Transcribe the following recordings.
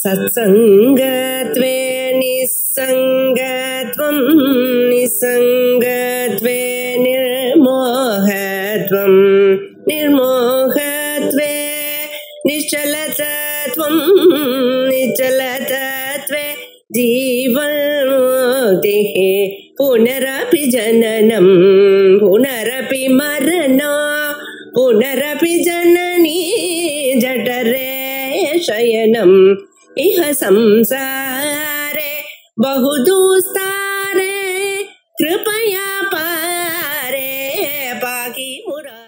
सत्संगत्वे निस्संगत्वं निस्संगत्वे निर्मोहत्वं निर्मोहत्वे निश्चलतत्वं निश्चलतत्वे जीवन्मुक्तिः पुनरपि जननं पुनरपि मरणं पुनरपि जननी जठरे शयनम् इह संसारे बहुदुस्तारे कृपया पारे पाहि मुरा।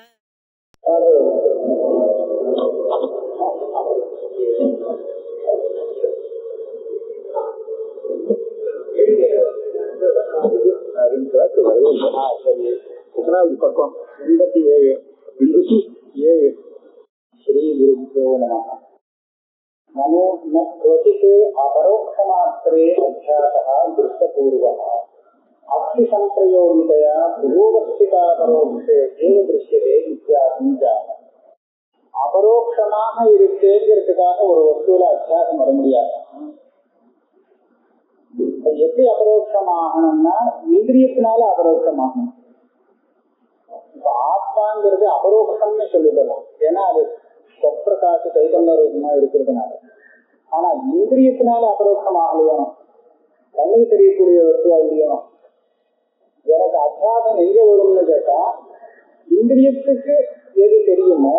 श्री गुरुभ्यो नमः। नमो न क्वचित् अपरोक्षमात्रे अध्यासः दृष्टपूर्वः अक्षिसंप्रयोगितया पूर्वस्थितापरोक्षे एव दृश्यते इत्यादि जातः। அபரோக்ஷமாக இருக்குங்கிறதுக்காக ஒரு வஸ்துல அத்தியாசம் வர முடியாது. எப்படி அபரோக்ஷமாகணும்னா இந்திரியத்தினால அபரோக்ஷமாகணும். இப்ப ஆத்மாங்கிறது அபரோக்ஷம்னு சொல்லிடலாம், ஏன்னா அது சொப்பிரகாச சைதன்ய ரூபமா இருக்கிறதுனால. ஆனா இந்திரியத்தினால அபரோக்ஷம் ஆகலையும், கண்ணுக்கு தெரியக்கூடிய வஸ்துவா இல்லையும். எனக்கு அத்தியாசம் எங்க வரும்னு கேட்டா, இந்திரியத்துக்கு எது தெரியுமோ,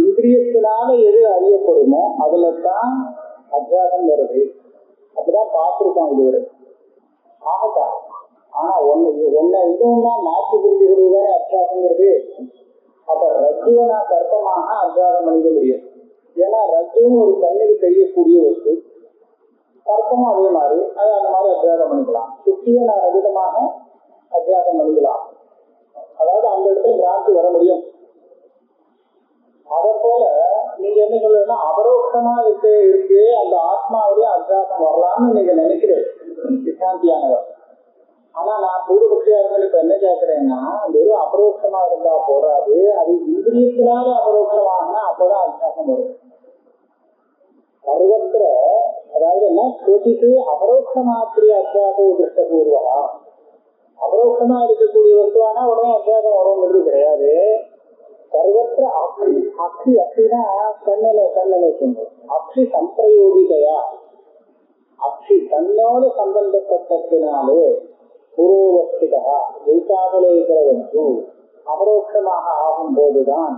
இந்திரியத்தினால எது அறியப்படுமோ அதுல தான் அத்தியாசம் வருது. அப்படிதான் பார்த்திருக்கோம் இதுவரை. ஆகத்தான். ஆனா ஒன்னு இதுவும் தான் மாற்றி புரிஞ்சுக்கிறது அத்தியாசங்கிறது. அப்ப ரஜுவை நான் கற்பமாக அத்தியாசம் பண்ணிக்க முடியும். ஏன்னா ரஜுவும் ஒரு கண்ணுக்கு தெரியக்கூடிய வஸ்து, கற்பமும் அதே மாதிரி, அது அந்த மாதிரி அத்தியாசம் பண்ணிக்கலாம். சுத்தியை நான் ரஜிதமாக அத்தியாசம் பண்ணிக்கலாம். அதாவது அந்த இடத்துல பிராந்தி வர முடியும். அதே போல நீங்க என்ன சொல்றீங்கன்னா அபரோக்ஷமா இருக்கு அந்த ஆத்மாவிலேயே அத்தியாசம் வரலாம்னு நீங்க நினைக்கிறேன் சித்தாந்தியானவர். ஆனா நான் பூர்வபக்தியா இருந்தாலும் இப்ப என்ன கேட்கிறேன்னா, வெறும் அபரோக்ஷமா இருந்தா போறாது, அது இந்திரியத்தினால அபரோக்ஷமாகனா அப்பதான் அத்தியாசம் வரும். சர்வத்திர அதாவது என்ன கொதித்து அபரோக்ஷமாத்திரிய அத்தியாசம் திருஷ்டபூர்வா, அபரோக்ஷமா இருக்கக்கூடிய வஸ்துவானா உடனே அத்தியாசம் வருங்கிறது கிடையாது. சர்வத்திர அக்ஷி அக்ஷினா கண்ணில வச்சுங்க. அக்ஷி சம்பிரயோகிதையா, அக்ஷி தன்னோட சம்பந்தப்பட்டதினாலே பூர்வஸ்திதா வைக்காமலே இருக்கிற வஸ்து அபரோக்ஷமாக ஆகும் போதுதான்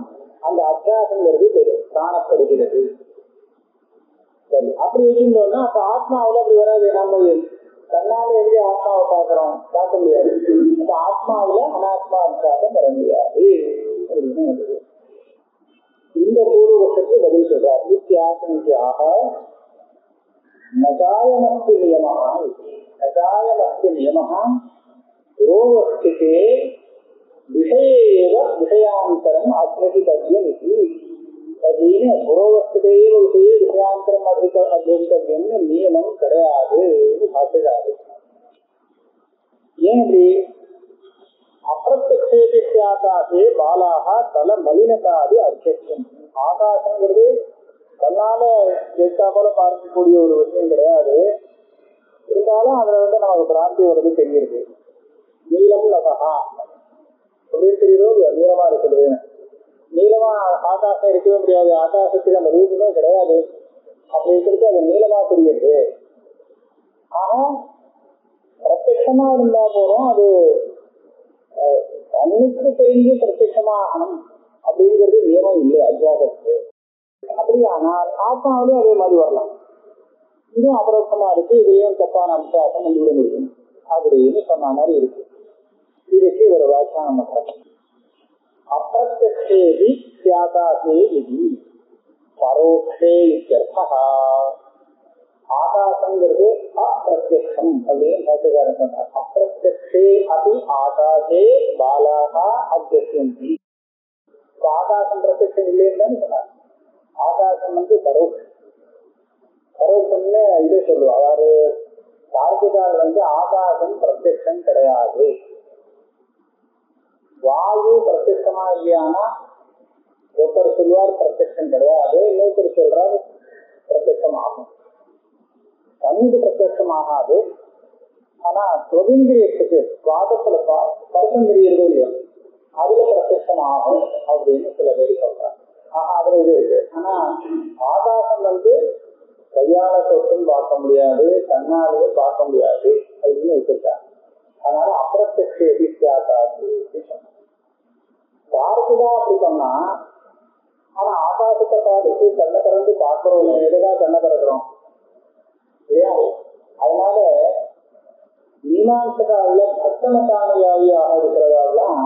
அந்த அத்தியாசங்கிறது காணப்படுகிறது. சரி, அப்படி வச்சிருந்தோம்னா அப்ப ஆத்மாவில அப்படி வராது. நம்ம தன்னால எப்படி ஆத்மாவை பார்க்கிறோம், பார்க்க முடியாது. இப்ப ஆத்மாவில அனாத்மா அத்தியாசம் வர முடியாது அப்படின்னு வருது. இந்த பூர்வபக்ஷத்துக்கு பதில் சொல்றார். வித்தியாசனியாக நஜாயமஸ்தி நியமः நஜாயமஸ்தி நியமः புரோவஸ்திதே விஷயேவ விஷயாந்தரம் அத்யதிதவ்யம் இது அப்படின்னு புரோவஸ்திதேவ விஷயே விஷயாந்தரம் அத்யதிதவ்யம்னு நியமம் கிடையாது பாசுகிறாரு. ஏன் இப்படி? அப்பிரத்யக்ஷேபி ஆகாசே பாலாக தல மலினதாதி அத்தியம். ஆகாசங்கிறது கண்ணால கேட்டா போல பார்க்கக்கூடிய ஒரு விஷயம் கிடையாது. இருந்தாலும் அதுல நமக்கு பிராந்தி வருது தெரியுது. நீளம் நகா அப்படின்னு தெரியுதோ, நீளமா இருக்குது. நீளமா ஆகாசம் இருக்கவே முடியாது, ஆகாசத்துக்கு அந்த ரூபமே கிடையாது. அப்படி இருக்கிறது அது நீளமா தெரியுது. ஆனா பிரத்யட்சமா இருந்தா போறோம், அது கண்ணுக்கு தெரிஞ்சு பிரத்யட்சமா ஆகணும் அப்படிங்கிறது நியமம் இல்லை அத்தியாசத்துக்கு. அப்படியானால் ஆத்மாவிலே அதே மாதிரி வரலாம். இதுவும் அபரோக்ஷமா இருக்கு, இதையும் தப்பான அத்தியாசம் வந்துவிட முடியும் அப்படின்னு சொன்ன மாதிரி இருக்கு. இதுக்கு ஒரு வியாக்கியானம் பண்றாங்க. அப்பிரத்யக்ஷேபி ஆகாசே விதி பரோக்ஷே இத்யர்த்தः. ஆகாசங்கிறது அப்பிரத்யக்ஷம் அப்படின்னு பாட்டுக்காரன் சொன்னார். அப்பிரத்யக்ஷே அபி ஆகாசே பாலாக அத்தியந்தி. ஆகாசம் பிரத்யக்ஷம் இல்லைன்னு தானே சொன்னார். ஆகாசம் பரோக்ஷம். பரோக்ஷம்னு இதே சொல்லுவோம். அதாவது தார்க்கிகால் ஆகாசம் பிரத்யக்ஷம் கிடையாது. வாயு பிரத்யக்ஷமா இல்லையானா ஒருத்தர் சொல்வார் பிரத்யக்ஷம் கிடையாது, இன்னொருத்தர் சொல்றாரு பிரத்யக்ஷம் ஆகும். கண்ணுக்கு பிரத்யட்சம் ஆகாது. ஆனா சுவீந்திரியத்துக்கு சுவாதத்துல ஸ்பர்சம் தெரியறதோ இல்லையோ அதுல பிரத்யட்சம் ஆகும் அப்படின்னு சில பேர் சொல்றாங்க. அதுல இது இருக்கு. ஆனா ஆகாசம் கையால தொட்டும் பார்க்க முடியாது, கண்ணாலேயும் பார்க்க முடியாது அப்படின்னு வச்சிருக்காங்க. அதனால அப்பிரத்யக்ஷ எதிர்த்தாக்காது பார்த்துதான் அப்படி சொன்னா. ஆனா ஆகாசத்தை பார்த்துட்டு கண்ணை திறந்து பார்க்கிறோம், எதுக்காக கண்ணை திறக்கிறோம் இல்லையா? அதனால மீமாம்சகால பக்தமதானியாக இருக்கிறதாலாம்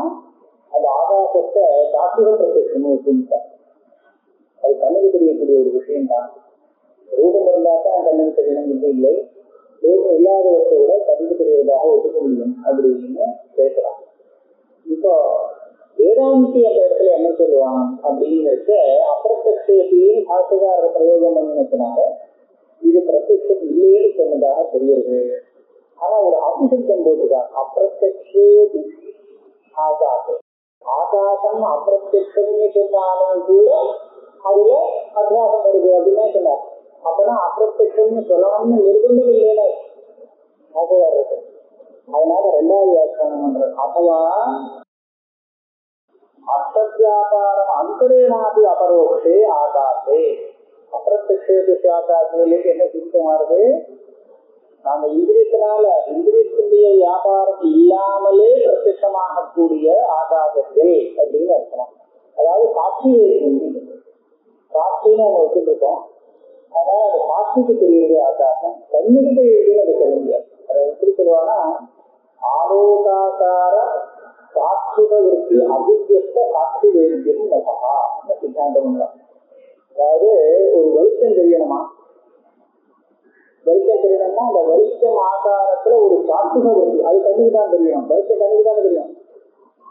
அந்த ஆகாசத்தை தாக்குக பிரத்யட்சம் வச்சுட்டாங்க. அது கண்ணுக்கு தெரியக்கூடிய ஒரு விஷயம் தான். ரூபம் இருந்தால்தான் கண்ணுக்கு தெரியணும் இல்லை, ரூபம் இல்லாதவற்றை விட கண்ணுக்கு தெரியறதாக ஒத்துக்க முடியும் அப்படின்னு பேசுறாங்க. இப்போ வேதாந்தி அந்த இடத்துல என்ன சொல்லுவான் அப்படிங்கிறத அப்பிரத்யக்ஷத்தையும் பாஷகாரர் பிரயோகம் பண்ணினதுனால இது பிரத்யட்சம் இல்லைன்னு சொன்னதாக தெரியுது. ஆனா ஒரு அபிஷேகம் போட்டுதான் அப்பிரத்யக்ஷே ஆகாசம். ஆகாசம் அப்பிரத்யக்ஷம்னு சொன்னாலும் கூட அதுல அத்தியாசம் வருது அப்படின்னு சொன்னார். அப்பதான் அப்பிரத்யக்ஷம்னு சொல்லணும்னு நிர்பந்தம் இல்லைன்னு ஆகையார் இருக்கு. அதனால ரெண்டாவது வியாக்கியானம் பண்றது அதுவா அர்த்தவியாபாரம் அந்தரேனாபி அபரோக்ஷே ஆகாசே. அப்பிரத்யக்ஷேபிச்சு ஆகாசேலேருந்து என்ன சித்தமா இருக்கு? நாம இந்திரியத்தினுடைய வியாபாரம் இல்லாமலே பிரத்யட்சமாகக்கூடிய ஆகாசத்தில் அப்படின்னு அர்த்தம். அதாவது சாட்சி சாட்சின்னு நம்ம வச்சுட்டு இருக்கோம். அதனால அது சாட்சிக்கு தெரியுது ஆகாசம், கண்ணுக்கு தெரியுதுன்னு அது சொல்ல முடியாது. அதை எப்படி சொல்லுவாங்கன்னா ஆலோகாக்கார சாட்சுக விருத்தி அபிவியஸ்த சாட்சி வேண்டியம் நபகா சித்தாந்தம். அதாவது ஒரு வெளிச்சம் தெரியணுமா, வெளிச்சம் தெரியணும்னா அந்த வெளிச்சம் ஆகாரத்துல ஒரு சாட்சுக விருத்தி அது கண்ணுக்கு தான் தெரியும், வெளிச்சம் கண்ணுக்கு தானே தெரியும்.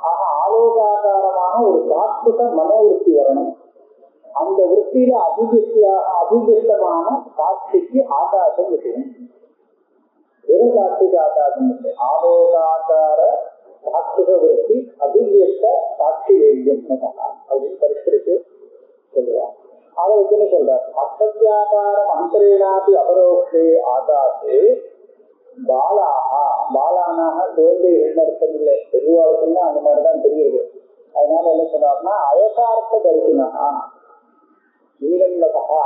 ஆக ஆலோகாக்காரமான ஒரு சாட்சுக மனோவிருத்தி வரணும். அந்த விற்பியில அபிவியஸ்தமான சாட்சிக்கு ஆகாசம் விஷயம். வெறும் சாட்சிக்கு ஆகாசம் இல்லை, ஆலோகாக்கார சாட்சிக விற்பி அபிவியஸ்த சாட்சி வேண்டியம் அப்படின்னு பரிசீலித்து சொல்லுவாங்க. அதை வச்சுன்னு சொல்றார் அர்த்தவியாபாரம் அந்தரேனாபி அபரோக்ஷே ஆகாசே பாலாகா. பாலானாக குழந்தைகள் அர்த்தம் இல்லை, பெரியவாளுக்குன்னா அந்த மாதிரிதான் தெரியுது. அதனால என்ன சொன்னார்னா அயசார்த்த தரிசனா நீளம்லதா.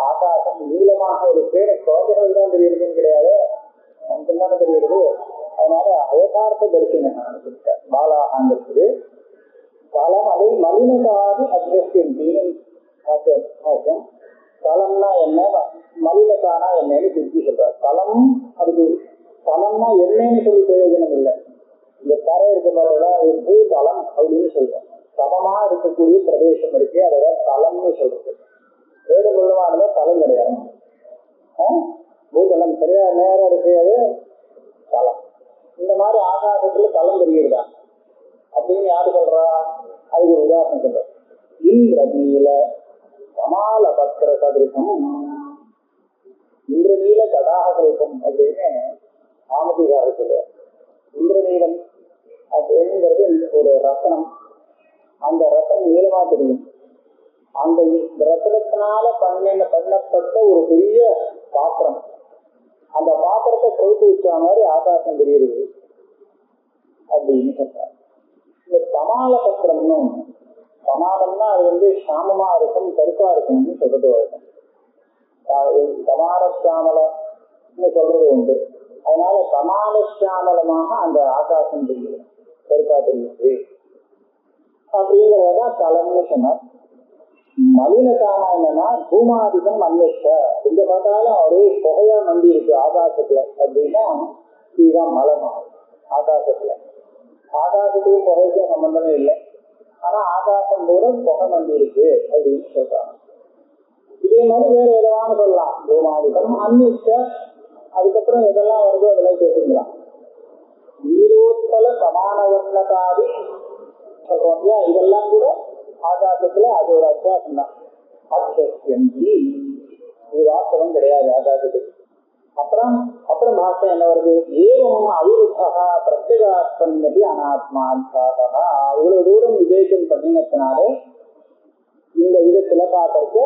ஆகாசம் நீளமாக ஒரு பேரை குழந்தைகள் தான் தெரியுதுன்னு கிடையாது, நமக்கு தானே தெரியுது. அதனால அயசார்த்த தரிசனம் பாலாகாங்கிறது தலம். அதை மலினதாதி அத்தியம் தீனம் தலம்னா என்ன, மலினதானா என்னன்னு பிரிச்சு சொல்றாரு. தலம் அதுக்கு தலம்னா என்னன்னு சொல்லி பிரயோஜனம் இல்லை. இந்த தரை இருக்க பார்த்தா பூ தலம் அப்படின்னு சொல்றோம். சமமா இருக்கக்கூடிய பிரதேசம் இருக்கு, அதான் தலம்னு சொல்றது. வேடு கொள்ளவானதா தலம் கிடையாது. பூதலம் சரியா நேரம் இருக்கு, அது தலம். இந்த மாதிரி ஆகாசத்துல தலம் தெரியுதா அப்படின்னு யாரு சொல்றா? அதுக்கு ஒரு உதாரணம் சொல்ற. இந்திரநீல கமால பத்திர சதிருஷம், இந்திரநீல கடாகரூபம் அப்படின்னு ஆமதிகாரர் சொல்லுவார். இந்திரநீலம் அப்படிங்கிறது ஒரு ரத்தனம். அந்த ரத்தனம் நீளமா தெரியும். அந்த ரத்தனத்தினால பண்ணப்பட்ட ஒரு பெரிய பாத்திரம், அந்த பாத்திரத்தை கவுத்து வச்ச மாதிரி ஆகாசம் தெரியுது அப்படின்னு சொல்றாரு. இந்த கமால பத்திரம்னு, கமாலம்னா அது சாமமா இருக்கும், கருப்பா இருக்கும்னு சொல்றது வழக்கம். கமாலசாமலன்னு சொல்றது உண்டு. அதனால கமாலசாமலமாக அந்த ஆகாசம் தெரியுது, கருப்பா தெரியுது அப்படிங்கிறதான் தலம்னு சொன்னார். மலினதானா என்னன்னா பூமாதிகம் அன்னிஷ்ட. எங்க பார்த்தாலும் ஒரே புகையா மண்டி இருக்கு ஆகாசத்துல அப்படின்னா இதுதான் மலமா ஆகாசத்துல. ஆகாசத்துக்கும் புகைக்கும் சம்பந்தமே இல்லை, ஆனா ஆகாசம் கூட புகை மண்டி இருக்கு அப்படின்னு சொல்றாங்க. இதே மாதிரி வேற எதவான சொல்லலாம், பூமாதிகம் அன்னிஷ்ட. அதுக்கப்புறம் எதெல்லாம் வருதோ அதெல்லாம் பேசுங்களாம். நீரோத்தல சமான வர்ணதாதி சொல்றோம் இல்லையா, இதெல்லாம் கூட ஆகாசத்துல அது ஒரு அத்தியாசம் தான். அத்தியந்தி இது வாஸ்தவம் கிடையாது ஆகாசத்துக்கு. அப்புறம் பாஷை என்ன வருது? ஏவம் அவிருத்தா பிரத்யேகாத்மதி அனாத்மா. இவ்வளவு தூரம் விவேகம் பண்ணினத்தினாலே இந்த விதத்துல பார்க்கறதுக்கு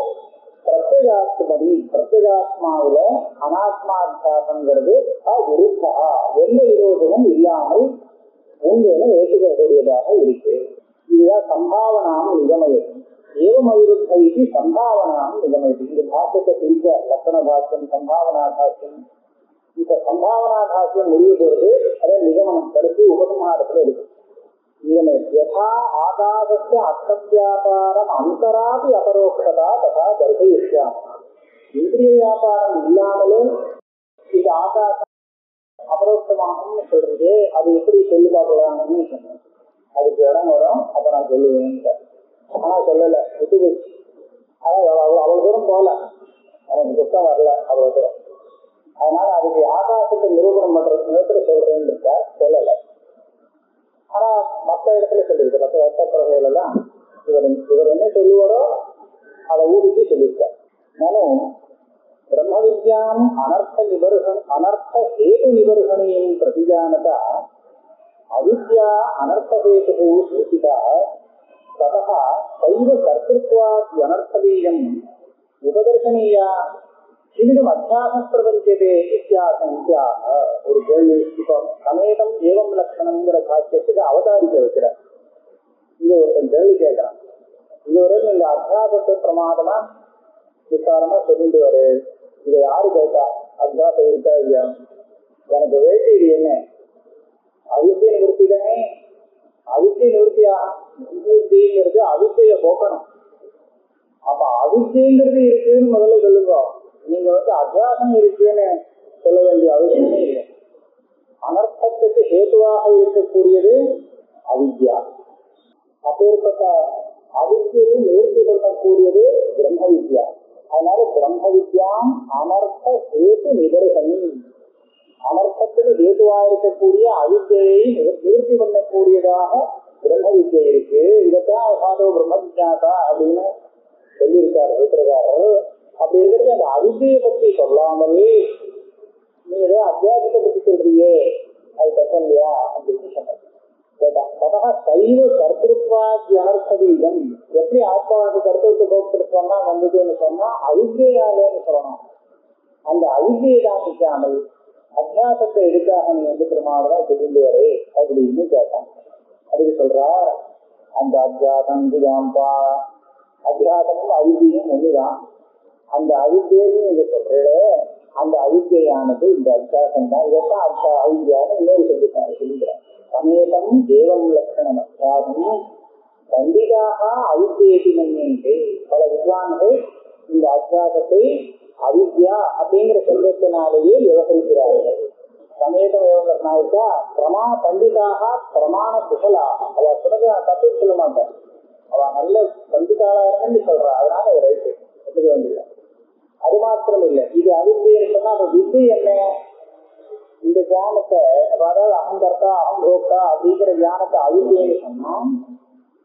பிரத்யேகாத்மதி பிரத்யேகாத்மாவில அனாத்மாத்தியாசங்கிறது விருத்தா எந்த விரோதமும் இல்லாமல் உங்களை ஏற்றுக்கக்கூடியதாக இருக்கு. இதுதான் சம்பாவனாம் நிகமயது. ஏவமவிருத்தி சம்பாவனாம் நிகமயது. இந்த பாஷ்யத்தை பிரிக்க லட்சண பாஷ்யம் சம்பாவனா பாஷ்யம். இப்ப சம்பாவனா பாஷ்யம் முடிய பொழுது அதை நிகமனம் கடைசி உபசம்ஹாரத்துல இருக்கு. யதா ஆகாசஸ்ய அர்த்தவியாபாரம் அந்தராபி அபரோக்ஷதா ததா தர்சயிஷ்யாம. இந்திரிய வியாபாரம் இல்லாமலே இது ஆகாசம் அபரோக்ஷமாகும்னு சொல்றது, அது எப்படி சொல்லி பார்க்கலாம்னு சொன்னேன். அதுக்கு இடம் வரும், அப்ப நான் சொல்லுவேன். ஆனா சொல்லல, விட்டு போச்சு. அதான் அவ்வளவு தூரம் போல, அவனுக்கு புத்தம் வரல அவ்வளவு தூரம். அதனால அதுக்கு ஆகாசத்தை நிரூபணம் பண்ற நேரத்துல சொல்றேன்னு இருக்கா, சொல்லல. ஆனா மற்ற இடத்துல சொல்லியிருக்க மற்ற ரத்த பிரகையில எல்லாம் இவர் என்ன சொல்லுவாரோ அதை ஊதிச்சு சொல்லியிருக்கார். நானும் பிரம்ம வித்யாம் அனர்த்த ஹேது நிபர்ஷணியின் பிரதிஜானதா அவித்யா அனர்த்த ஹேது ஸ்ருதிதா ததா சைவ கர்த்திருத்வாத் அனர்த்தவீயம் உபதர்சனீயா சிறிதும் அத்தியாசம் பிரபஞ்சதே வித்தியாசங்கியாக ஒரு கேள்வி. இப்போ சமேதம் ஏவம் லட்சணம்ங்கிற பாக்கியத்துக்கு அவதாரிக்க வைக்கிறார். இங்க ஒருத்தன் கேள்வி கேட்கிறான், இதுவரை நீங்க அத்தியாசத்தை பிரமாதமா விசாரமா சொல்லிட்டு வரு, இதை யாரு கேட்டா? அத்தியாசம் இருக்கா இல்லையா? எனக்கு வேண்டியது என்ன? அவித்திய நிவர்த்தி தானே. அவித்திய நிவர்த்தியா? நிவர்த்திங்கிறது அவித்திய போக்கணும். அப்ப அவித்தியங்கிறது இருக்குன்னு முதல்ல சொல்லுங்க. நீங்க அத்தியாசம் இருக்குன்னு சொல்ல வேண்டிய அவசியமே இல்லை. அனர்த்தத்துக்கு ஹேதுவாக இருக்கக்கூடியது அவித்யா. அப்பேற்பட்ட அவித்தியை நிவர்த்தி பண்ணக்கூடியது பிரம்ம வித்யா. அதனால பிரம்ம வித்யாம் அனர்த்த ஹேது நிபர்சனி. அனர்த்தத்துக்கு ஹேதுவா இருக்கக்கூடிய அவித்தியை நிவர்த்தி பண்ணக்கூடியதாக பிரம்ம வித்யை இருக்கு. இதைத்தான் சாதோ பிரம்ம வித்யாசா அப்படின்னு சொல்லியிருக்காரு சூத்திரக்காரர். அப்படி இருக்கிறது அந்த அவித்தியை பத்தி சொல்லாமல் நீ ஏதோ அத்தியாசத்தை பத்தி சொல்றியே, அது தப்பம் இல்லையா அப்படின்னு சொன்னார். ததா சைவ கர்த்திருத்வாதி அனர்த்தவீகம். எப்படி ஆத்மாவுக்கு கர்த்தத்துவ போக்திருத்தம்னா வந்ததுன்னு சொன்னா அவித்தியாலேன்னு சொல்லணும். அந்த அவித்தியை காமிக்காமல் அத்தியாசத்தை எதுக்காக நீ பிரமாதமா சொல்லிட்டு வரே அப்படின்னு கேட்டான். அதுக்கு சொல்றா, அந்த அத்தியாசம் இதுதான்பா. அத்தியாசமும் அவித்தியும் ஒண்ணுதான். அந்த அவித்தியையும் நீங்க சொல்றே, அந்த அவித்தியானது இந்த அத்தியாசம் தான். இதைத்தான் அவித்தியான இன்னொரு சொல்லிக்கிறார். சமேதம் தேவம் லட்சணம் அத்தியாசம் பண்டிதாக அவித்தியேதி மன்யந்தே. பல வித்வான்கள் இந்த அத்தியாசத்தை அவித்யா அப்படிங்கிற சொல்வதனாலேயே விவகரிக்கிறார்கள். சமேதம் விவகரணாவிட்டா பிரமா பண்டிதாக பிரமாண குசலாக. அவ சொன்னது நான் தப்பு சொல்ல மாட்டேன், அவ நல்ல பண்டிதாளாருன்னு சொல்றா. அதனால அது ரைட்டு ஒத்துக்க வேண்டியது. அது மாத்திரம் இல்லை, இது அவித்தியன்னு சொன்னா அப்ப வித்தி என்ன? இந்த ஞானத்தை, அதாவது அகங்கர்த்தா அகங்கோக்தா அப்படிங்கிற ஞானத்தை அவித்தியன்னு சொன்னா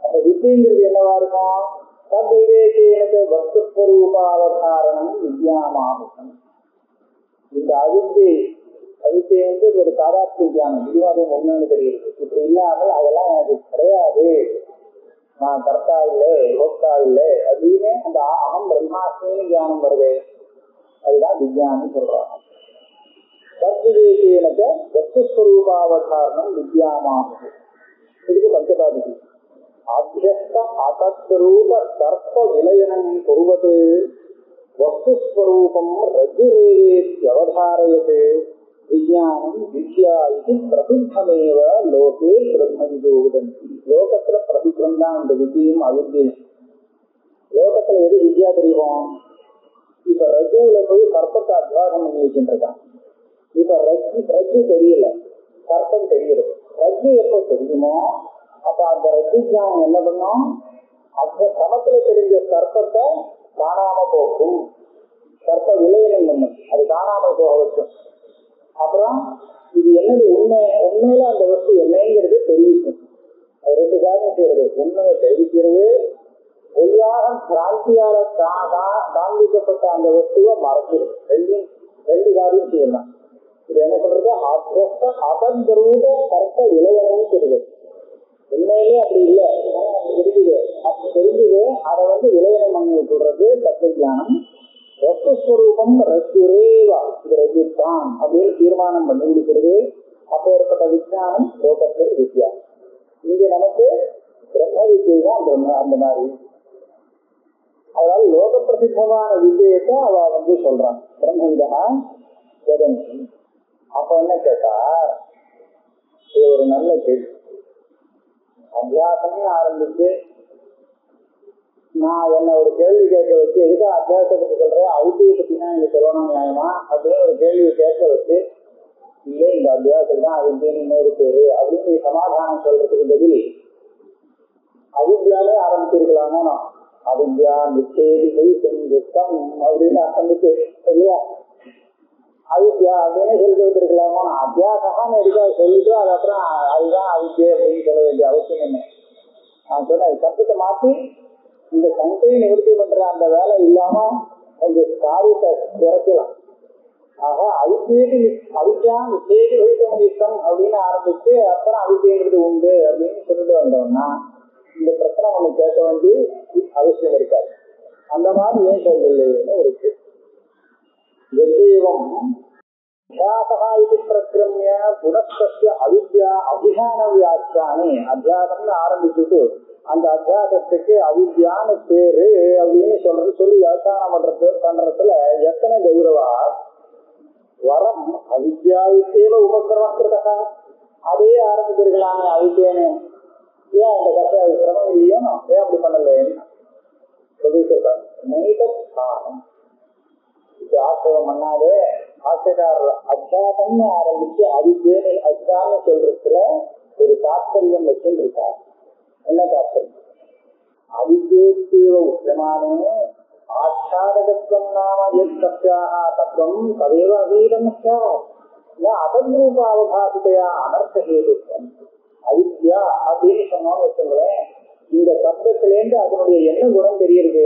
அப்ப வித்திங்கிறது என்னவா இருக்கும்? தத் விவேகேனது வஸ்துஸ்வரூபாவதாரணம் வித்யாமாகும். இந்த அவித்தியை ஒரு சாதாரண ஞானம், இதுவும் அது ஒண்ணுன்னு தெரியுது. இப்படி இல்லாமல் அதெல்லாம் எனக்கு கிடையாது, நான் கர்த்தா இல்லை கோக்தா இல்லை அப்படின்னு அந்த அகம் பிரம்மாஸ்மின்னு ஞானம் வருது, அதுதான் வித்யான்னு சொல்றாங்க. தத்விவேகேனக வஸ்துஸ்வரூபாவதாரணம் வித்யாமாகும். இதுக்கு பஞ்சபாதிக்கு அத்தியஸ்த அத்தரூப சர்ப்ப விலயனம் குருவது வஸ்துஸ்வரூபம் ரஜுரேவேத்யவதாரயத் விஜயானம் வித்யா இது பிரசித்தமேவ லோகே பிரம்மவிதோ வதந்தி. லோகத்துல பிரசித்தம் தான் இந்த வித்தியும் அவித்தியும். லோகத்துல எது வித்யா தெரியும்? இப்ப ரஜுல போய் சர்ப்பத்தை அத்தியாசம் பண்ணி வச்சுருக்கான். இப்ப ரஜ்ஜு தெரியல, சர்ப்பம் தெரியுது. ரஜ்ஜு எப்போ தெரியுமோ அப்ப அந்த ரஜ்ஜு ஞானம் என்ன பண்ணும்? அந்த சமத்துல தெரிஞ்ச சர்ப்பத்தை காணாம போக்கும், சர்ப்ப விலயனம் பண்ணும், அது காணாமல் போக வச்சும். அப்புறம் இது என்னது உண்மை, உண்மையில அந்த வஸ்து என்னங்கிறது தெரிவிக்கும். அது ரெண்டு காரணம் செய்யறது, உண்மையை தெரிவிக்கிறது, பொய்யாக கிராந்தியால காண்பிக்கப்பட்ட அந்த வஸ்துவை மறைக்கிறது. ரெண்டு காரியம் செய்யலாம். இது என்ன சொல்றது? அத்தரூப சர்ப்ப விலயனம் சொல்றது. உண்மையிலே அப்படி இல்லை, தெரிஞ்சுது. அப்படி தெரிஞ்சுது அதை விளையனம் பண்ணி விட்டுடுறது தத்துவ ஜானம். ரசஸ்வரூபம் ரசுரேவா, இது ரஜித்தான் அப்படின்னு தீர்மானம் பண்ணி கொடுக்கிறது. அப்பேற்பட்ட விஞ்ஞானம் லோகத்தில் வித்யா. இங்க நமக்கு பிரம்ம வித்யை தான் அந்த மாதிரி. அதாவது லோக பிரசித்தமான விஜயத்தை அவ சொல்றான் பிரம்மவிதா வதந்தி. அப்ப என்ன கேட்டா, இது ஒரு நல்ல கேள்வி. அத்தியாசமே ஆரம்பிச்சு நான் என்ன ஒரு கேள்வி கேட்க வச்சு, எதுக்கு அத்தியாசத்தை பத்தி சொல்றேன், அவுத்தியை பத்தினா நீங்க சொல்லணும் நியாயமா அப்படின்னு ஒரு கேள்வியை கேட்க வச்சு, இல்லே இந்த அத்தியாசம் தான் அவித்தியன்னு இன்னொரு பேரு அப்படின்னு நீ சமாதானம் சொல்றதுக்கு பதில் அவித்யாவே ஆரம்பிச்சிருக்கலாமோ. நான் அவித்யா நிச்சேதி துக்கம் அப்படின்னு ஆரம்பிச்சு இல்லையா, அவித்யா அப்படின்னு சொல்லிட்டு வந்திருக்கலாமோ. நான் அத்தியாசகான்னு எதுக்காக சொல்லிட்டு அதுக்கப்புறம் அதுதான் அவித்யா அப்படின்னு சொல்ல வேண்டிய அவசியம் என்ன. நான் சொன்னேன் சப்தத்தை மாற்றி இந்த சங்கையை நிவர்த்தி பண்ற அந்த வேலை இல்லாம கொஞ்சம் காரியத்தை குறைக்கலாம். ஆக அவித்யா நிச்சேதி யுத்தம் அப்படின்னு ஆரம்பிச்சு அப்புறம் அவித்யங்கிறது உண்டு அப்படின்னு சொல்லிட்டு வந்தோம்னா இந்த பிரச்சனை ஒண்ணு கேட்க வேண்டிய அவசியம் இருக்காது. அந்த மாதிரி ஏன் சொல்லலைன்னு ஒரு எதேவம் பிரக்கிரமிய புனஸ்தஸ்ய அவித்யா அபிதான வியாக்கியானே. அத்தியாசம்னு ஆரம்பிச்சுட்டு அந்த அத்தியாசத்துக்கு அவித்யான்னு பேரு அப்படின்னு சொல்லி வியாக்கியானம் பண்றதுல எத்தனை கௌரவா. வரம் அவித்யாவித்தேவ உபக்கிரமக்கிருதா, அதே ஆரம்பிச்சிருக்கலாமே அவித்யன்னு. ஏன் அந்த கதை சிரமம் இல்லையோ, ஏன் அப்படி பண்ணலேன்னு சொல்லி சொல்றாரு. நைதம் இது ஆசிரியம் பண்ணாதே. ஆசிரியர் அத்தியாசம்னு ஆரம்பிச்சு அவித்யன்னு அத்தியான்னு சொல்றதுல ஒரு தாத்பரியம் வச்சுருக்கார். என்ன தாத்பரியம்? அவித்யேவ உச்சமானே ஆச்சாரகத்துவம் நாம எத்யாக தத்துவம் ததேவ அதீதம் அபத்ரூபாவகாசிதையா அனர்த்தஹேதுத்வம். அவித்யா அப்படின்னு சொன்னோம்னு வச்சுங்களேன், இந்த சப்தத்திலேருந்து அதனுடைய என்ன குணம் தெரியுது,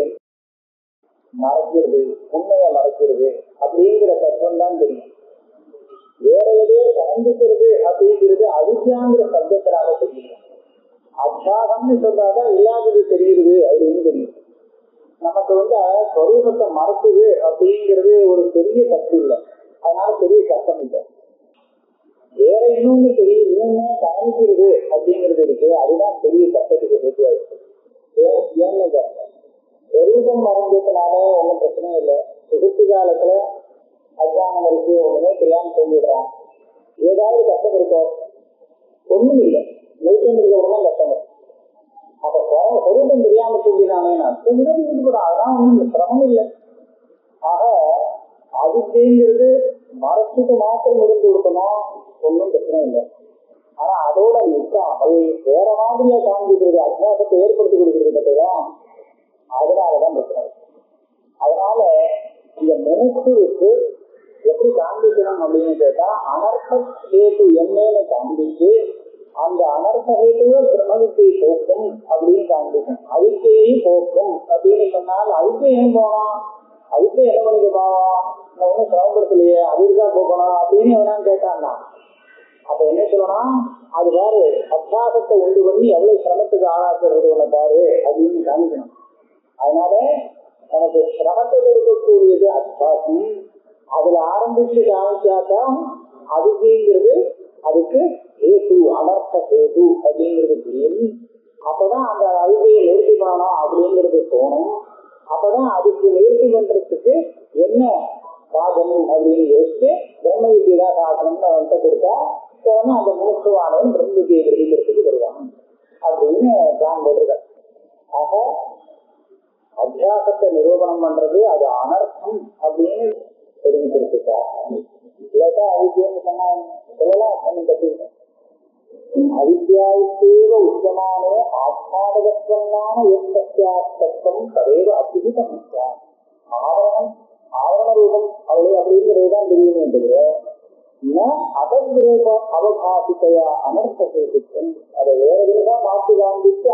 மறைக்கிறது, உண்மையை மறைக்கிறது அப்படிங்கிற தத்துவம் தான் தெரியும். வேற எதையோ கலந்துக்கிறது அப்படிங்கிறது அவித்யாங்கிற சப்தத்தினால தெரியும். அத்தியாசம்னு சொன்னாதான் இல்லாதது தெரியுது அப்படின்னு தெரியும். நமக்கு ஸ்வரூபத்தை மறைச்சது அப்படிங்கிறது ஒரு பெரிய தப்பு இல்லை, அதனால பெரிய கஷ்டம் இல்லை. வேற இன்னொன்னு தெரியும், இன்னொன்னு கவனிக்கிறது அப்படிங்கிறது இருக்கு, அதுதான் பெரிய கஷ்டத்துக்கு ஹேத்துவாயிருக்கு. ஏன்னு கஷ்டம், ஸ்வரூபம் மறைஞ்சதுனால ஒன்றும் பிரச்சனை இல்லை. சுகத்து காலத்துல அஜானம் இருக்கு, ஒண்ணுமே தெரியாம சொல்லிடுறான், ஏதாவது கஷ்டம் இருக்கோ? ஒண்ணும் இல்லை, நூற்றம்பது உடனே கஷ்டம் இருக்கு. அப்ப சொரூபம் தெரியாம தூங்கினானே கூட அதெல்லாம் ஒண்ணும் சிரமம் இல்லை. ஆக அவித்யங்கிறது மறைச்சிட்டு மாத்திரம் இருந்து கொடுக்கணும், ஒன்றும் பிரச்சனை இல்லை. ஆனா அதோட நிற்காம அது வேற மாதிரியா காண்பிக்கிறது, அத்தியாசத்தை ஏற்படுத்தி கொடுக்கிறது பற்றிதான், அதனாலதான் பிரச்சனை. அதனால இந்த மனசுக்கு எப்படி காண்பிக்கணும் அப்படின்னு கேட்டா, அனர்த்த ஹேது என்னன்னு காண்பிச்சு அந்த அனர்த்த ஹேதுவை பிரம்மவித்தை போக்கும் அப்படின்னு காண்பிக்கணும். அவித்தையையும் போக்கும் அப்படின்னு சொன்னால் அவித்தையும் போனோம், அவித்தை என்ன பண்ணிக்க பாவம், நான் ஒன்றும் சிரமப்படுத்தலையே, அவிர்கா போக்கணும் அப்படின்னு எவனான்னு கேட்டான்னா அப்ப என்ன சொல்லணும், அது பாரு அத்தியாசத்தை உண்டு பண்ணி எவ்வளவு சிரமத்துக்கு ஆளாக்குறது ஒண்ணு பாரு அப்படின்னு காமிக்கணும். அதனால நமக்கு சிரமத்தை கொடுக்கக்கூடியது அத்தியாசம். அதுல ஆரம்பிச்சு காமிச்சாதான் அவித்தைங்கிறது அதுக்கு ஹேது, அனர்த்த ஹேது அப்படிங்கிறது தெரியும். அப்பதான் அந்த அவிதையை நிறுத்தி பண்ணணும் அப்படிங்கிறது தோணும். அப்பதான் அதுக்கு நிறுத்தி பண்றதுக்கு என்ன சாதனம் அப்படின்னு யோசிச்சு பிரம்ம வித்யா சாதனம்னு அவன்கிட்ட கொடுத்தா போனா அந்த முழுக்குவானவன் பிரம்ம வித்தியை கிரகிக்கிறதுக்கு வருவான் அப்படின்னு பிளான் போட்டிருக்காரு. ஆக அத்தியாசத்தை நிரூபணம் பண்றது அது அனர்த்தம் அப்படின்னு தெரிவிச்சிருக்கா. இல்லாட்டா அவித்யன்னு சொன்னா சொல்லலாம், கட்டிருக்கேன். அவித்யாவித்தேவ உச்சமானே ஆத்மாதகத்வமான எத்தம் ததேவ அபிஹிதம். ஆவரண ரூபம் அவளை அப்படிங்கிறதுதான் தெரியுமே தவிர அதரூப அவகாசித்தையா அனர்த்த ஹேதுத்வம், அதை வேற விதமாக பார்த்து காண்பித்து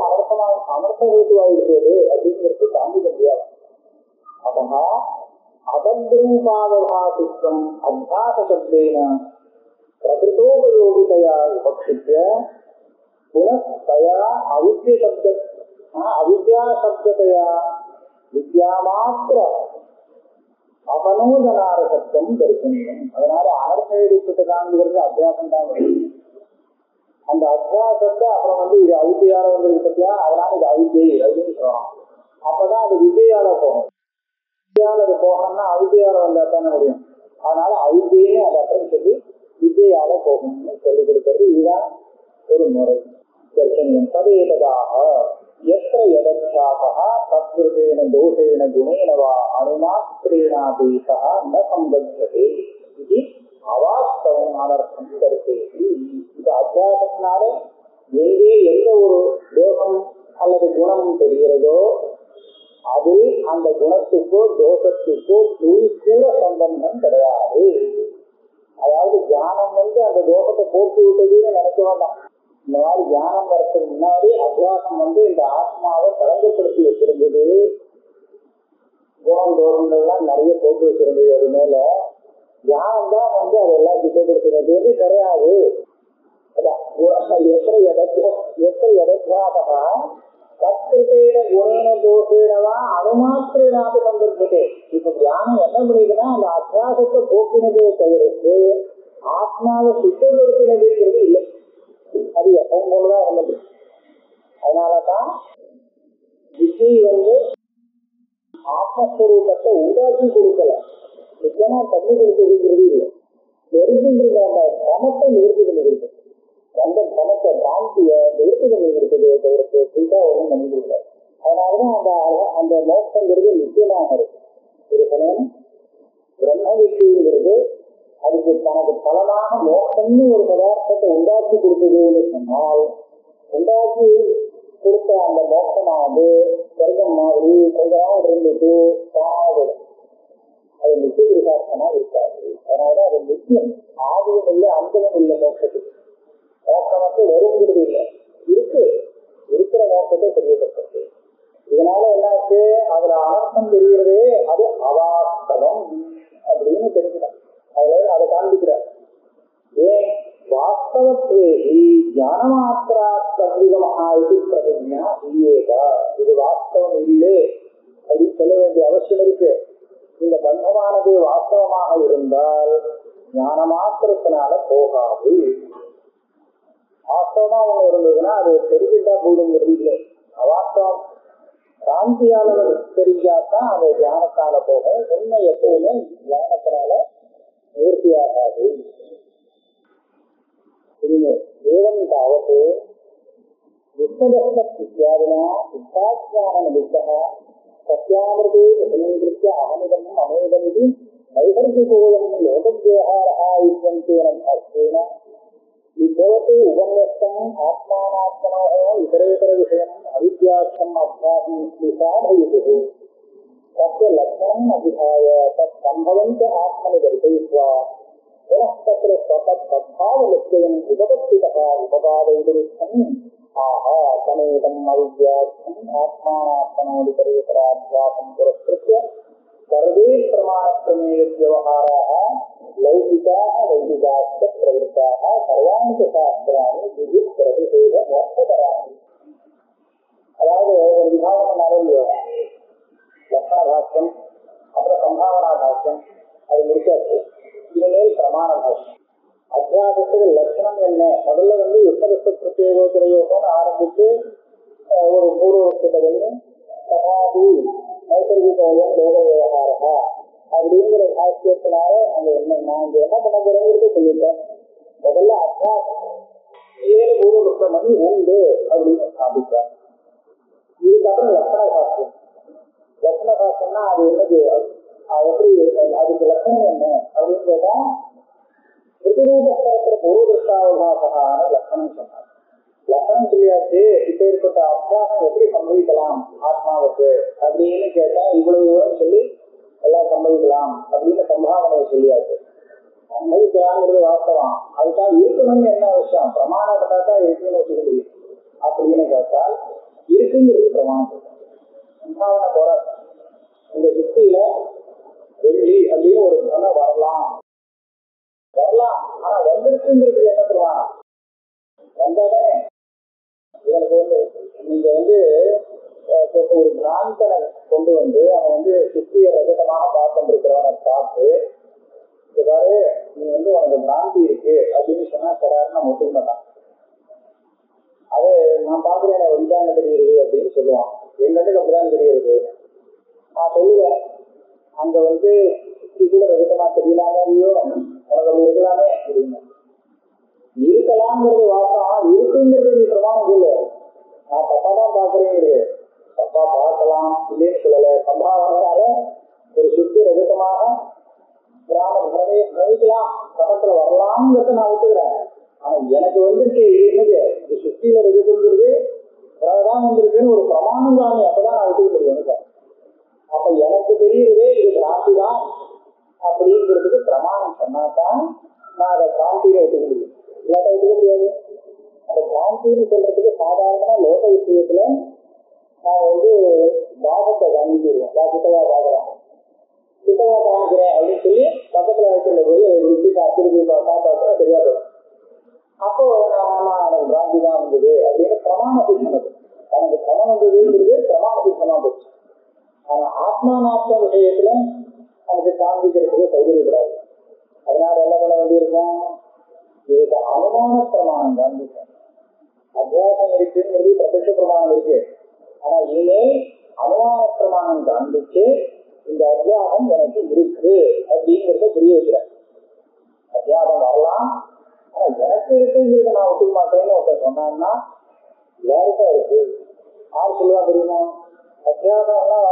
அனர்த்த ஹேதுவாயிருக்கிறது அப்படிங்கிறது காண்பிக்க முடியாது. அதனா அதரூபாவகாசித்வம் அத்தியாச சப்தேன பிரகிருதோபயோகிதையா உபக்ஷித்ய புனஸ்தயா அவித்ய சப்த அவித்யா சப்தத்தையா வித்யா மாத்திர அபனோதனார சப்தம் தரிசனியம். அதனால அனர்த்தத்தை காண்பதற்கு அத்தியாசம் தான் வரும். அந்த அத்தியாசத்தை அப்புறம் இது அவித்தியால வந்து பத்தியா, அதனால இது அவித்தியை அப்படின்னு சொல்லலாம். அப்பதான் அது விஜயால போகும். விஜயால அது போகணும்னா அவித்தியால வந்தா தானே முடியும். அதனால அவித்தியே அது அப்புறம் சொல்லி விஜயால போகணும்னு சொல்லிக் கொடுக்கிறது. இதுதான் ஒரு முறை. தர்சனியம் ததேததாக எத்திர யதச்சாபஹ தத்கிருதேன தோஷேன குணேன வா அனுமாத்ரேணாபி சஹ ந சம்பத்யதே இது அவாஸ்தவம் அனர்த்தம் தரிசேதி. இது அத்தியாசத்தினால எங்கே எந்த ஒரு தோஷம் அல்லது குணம் தெரிகிறதோ அது அந்த குணத்துக்கோ தோஷத்துக்கோ துளி கூட சம்பந்தம் கிடையாது. அதாவது தியானம் அந்த தோஷத்தை போட்டு விட்டதுன்னு நினைக்க வேண்டாம். இந்த மாதிரி தியானம் வரதுக்கு முன்னாடி அத்தியாசம் இந்த ஆத்மாவை கலங்கப்படுத்தி வச்சிருந்தது. குணம் தோஷங்கள்லாம் நிறைய போட்டு வச்சிருந்தது. அது மேல தியானம் தான் அதெல்லாம் சுத்தப்படுத்துறது கிடையாது. தத்கிருதேன குணேன தோஷேனவா அனுமாத்திரனாக சந்தர்ப்பதே. இப்ப தியானம் என்ன பண்ணிதுன்னா அந்த அத்தியாசத்தை போக்கினதே தவிர்த்து ஆத்மாவை சுத்தப்படுத்தினதுங்கிறது இல்லை. அது எப்பவும் போலதான் இருந்தது. அதனாலதான் விஜய் ஆத்மஸ்வரூபத்தை உண்டாக்கி கொடுக்கல, நிச்சயமா தண்ணி கொடுக்கிறது இல்லை. நெருங்கின்ற அந்த பணத்தை நிறுத்தி கொண்டு கொடுத்தது, அந்த பணத்தை காந்திய நிறுத்தி கொண்டு கொடுத்தது தவிர்த்து புதுசா ஒன்றும் பண்ணி கொடுக்கல. அதனாலதான் அந்த மோட்சங்கிறது நிச்சயமாக இருக்கு. ஒரு சமயம் பிரம்ம வித்தியங்கிறது அதுக்கு தனக்கு பலமாக மோட்சம்னு ஒரு பதார்த்தத்தை உண்டாக்கி கொடுத்ததுன்னு சொன்னால், உண்டாக்கி கொடுத்த அந்த மோட்சமானது சொர்க்கம் மாதிரி கொஞ்ச நாள் இருந்துட்டு தானாக அது நித்திய விசாசமா இருக்காது. அதனாலதான் அது நித்தியம், ஆதியும் இல்லை அந்தமும் இல்லை. மோட்சத்துக்கு மோட்சம் வருங்கிறது இல்லை, இருக்கிற மோட்சத்தை தெரியப்பட்டது. இதனால என்னாச்சு, அதுல அனர்த்தம் தெரிகிறதே அது அவாஸ்தவம் அப்படின்னு தெரிஞ்சுதான் அதுல அதை காண்பிக்கிறார். ஏன் வாஸ்தவத்வேகி ஞானமாத்திரா தத்விதமஹா இது பிரதிஜா இல்லேதா. இது வாஸ்தவம் இல்லை அப்படின்னு சொல்ல வேண்டிய அவசியம் இருக்கு. இந்த பந்தமானது வாஸ்தவமாக இருந்தால் ஞான மாத்திரத்தினால போகாது. வாஸ்தவமா ஒண்ணு இருந்ததுன்னா அது தெரிஞ்சுட்டா போதுங்கிறது இல்லை. அவாஸ்தவம் சாந்தியானவர் தெரிஞ்சாதான் அது தியானத்தால போகும். உண்மை எப்பவுமே தியானத்தினால நிவர்த்தியாகாது. ஏவம் தாவது விஸ்வதஸ்தியாதினா சித்தாத்மான நிமித்தः சத்யாமிருதே விசமீகிருத்ய அகமிதம் அமேதம் இது நைவர்த்திகோயம் லோகவிவகாரः இத்யந்தேன பாஷ்யேன விபவத்து உபன்யஸ்தம் ஆத்மானாத்மனோ இதரேதர விஷயம் அவித்யார்த்தம் அஸ்மாகம் விசாரயது தஸ்ய லக்ஷணம் அபிதாய தத் சம்பவம் ச ஆத்மனி தரிசயித்வா புனः தத்ர ஸ்வதத் தத்பாவலட்சயம் உபபத்திதः உபபாதயிதுமிச்சம் ஆஹா தமேதம் அவித்யார்த்தம் ஆத்மானாத்மனோதிதரேதராத்வாசம் புரஸ்கிருத்ய சர்வே பிரமாணப்பிரமேய விவகாராः லௌகிகாः வைதிகாश्च பிரவృத்தாः சர்வாணி சாஸ்திராணி விதித் பிரதிஷேத மோட்சகராணி. அதாவது ஒரு விபாகம் பண்ணாலும் லட்சண பாஷ்யம், அப்புறம் சம்பாவனா பாஷ்யம், அது முடிச்சாச்சு. இனிமேல் பிரமாண பாஷ்யம். அத்தியாசத்துக்கு லட்சணம் என்ன? முதல்ல யுக்தபஸ்த பிரத்யேகோத்தரயோகம்னு ஆரம்பிச்சு ஒரு பூர்வபக்ஷத்தை ததாதி நைசர்கிகோயம் லோக விவகாரா அப்படிங்கிற பாஷ்யத்தினால அங்க நான் இங்க என்ன பண்ண போறேங்கிறது சொல்லிட்டேன். முதல்ல அத்தியாசம் ஏழு பூர்வபக்ஷம் உண்டு அப்படின்னு ஸ்தாபித்தார். இதுக்கப்புறம் லட்சண பாஷ்யம். லட்சண பாஷ்யம்னா அது என்னது, எப்படி, அதுக்கு லட்சணம் என்ன அப்படின்னு கேட்டா பிரதிரூபஸ்தரத்துல பூர்வதிருஷ்டாவகாசகான லட்சணம் சொன்னார். லட்சணம் சொல்லியாச்சு. இப்ப ஏற்பட்ட அத்தியாசம் எப்படி சம்பவிக்கலாம் ஆத்மாவுக்கு அப்படின்னு கேட்டா இவ்வளவு சொல்லி எல்லாம் சம்பவிக்கலாம் அப்படின்னு சம்பாவனையை சொல்லியாச்சு. சம்பவிக்கலாம்ங்கிறது வாஸ்தவம். அதுக்காக இருக்கணும்னு என்ன விஷயம்? பிரமாணப்பட்டா தான் இருக்குன்னு வச்சுக்க முடியும். அப்படின்னு கேட்டால் இருக்குங்கிறது பிரமாணம். சம்பாவனை போறாது. இந்த யுக்தியில வெள்ளி அப்படின்னு ஒரு பிரமணம் வரலாம், ஆனா வந்திருக்குங்கிறது என்ன பிரமாணம்? வந்தானே இவனுக்கு வந்து நீங்க வந்து ஒரு பிராந்தனை கொண்டு வந்து அவன் வந்து சுத்திய ரகதமாக பார்த்துட்டு இருக்கிறவனை பார்த்து இது பாரு நீ வந்து உனக்கு பிராந்தி இருக்கு அப்படின்னு சொன்னா சாதாரண ஒத்துக்க மாட்டான். அது நான் பாக்குறேன் வந்தாங்க தெரியுது அப்படின்னு சொல்லுவான். எங்களுக்கு அப்படிதான் தெரியுது. நான் சொல்லுவேன் அங்க வந்து சுத்தி கூட ரகதமா தெரியலாமோ இல்லையோ உனக்கு அப்படி இருக்கலாமே அப்படின்னு. இருக்கலாம்ங்கிறது வார்த்தை, ஆனா இருக்குங்கிறது நீ பிரமாணம் சொல்லு. நான் தப்பா தான் பாக்குறேங்கிறது, தப்பா பார்க்கலாம் இல்லைன்னு சொல்லல. சம்பாவனையால ஒரு சுத்தி ரகதமாக கிராம பிரமிக்கலாம் கிரமத்துல வரலாம்ங்கிறத நான் ஒத்துக்கிறேன். ஆனா எனக்கு வந்திருக்கு இது என்னது இது சுத்தியில ரகத்துங்கிறது தான் வந்திருக்குன்னு ஒரு பிரமாணம் தானே, அப்பதான் நான் ஒத்துக்க முடியும். அப்ப எனக்கு தெரியுறதே இது கிராந்தி தான் அப்படிங்கிறதுக்கு பிரமாணம் சொன்னாதான் நான் அதை கிராந்தியில ஒத்துக்க முடியும். இல்லாட்ட ஒத்துக்க முடியாது. அந்த கிராந்தின்னு சொல்றதுக்கு சாதாரண லோக விஷயத்துல நான் வந்து பாகத்தை காமிச்சிருவேன். கிட்டவா பாக்கலாம், கிட்டவா காமிக்கிறேன் அப்படின்னு சொல்லி பக்கத்துல வயசுல போய் அதை விட்டு திருப்பி காப்பாற்ற சரியா போகும். அப்போ எனக்கு கிராந்தி தான் வந்தது அப்படின்னு பிரமாண சித்தனது எனக்கு கிரமம் வந்ததுங்கிறது பிரமாண சித்தமா போச்சு. ஆனா ஆத்மானாத்ம விஷயத்துல நமக்கு காண்பிக்கிறதுக்கு சௌகரியப்படாது. அதனால என்ன பண்ண வேண்டியிருக்கும், இதுக்கு அனுமான பிரமாணம் காண்பிக்கும். அத்தியாசம் இருக்குங்கிறது பிரத்யட்ச பிரமாணம் இருக்கு. ஆனா இனிமேல் அனுமான பிரமாணம் காண்பிச்சு இந்த அத்தியாசம் எனக்கு இருக்கு அப்படிங்கிறத புரிய வைக்கிறேன். அத்தியாசம் வரலாம், ஆனா எனக்கு இருக்குங்கிறத நான் ஒத்துக்க மாட்டேன்னு ஒருத்தர் சொன்னான்னா யாருக்கும் இருக்கு. யார் சொல்லுவா தெரியுமா, அத்தியாசம் எல்லாம்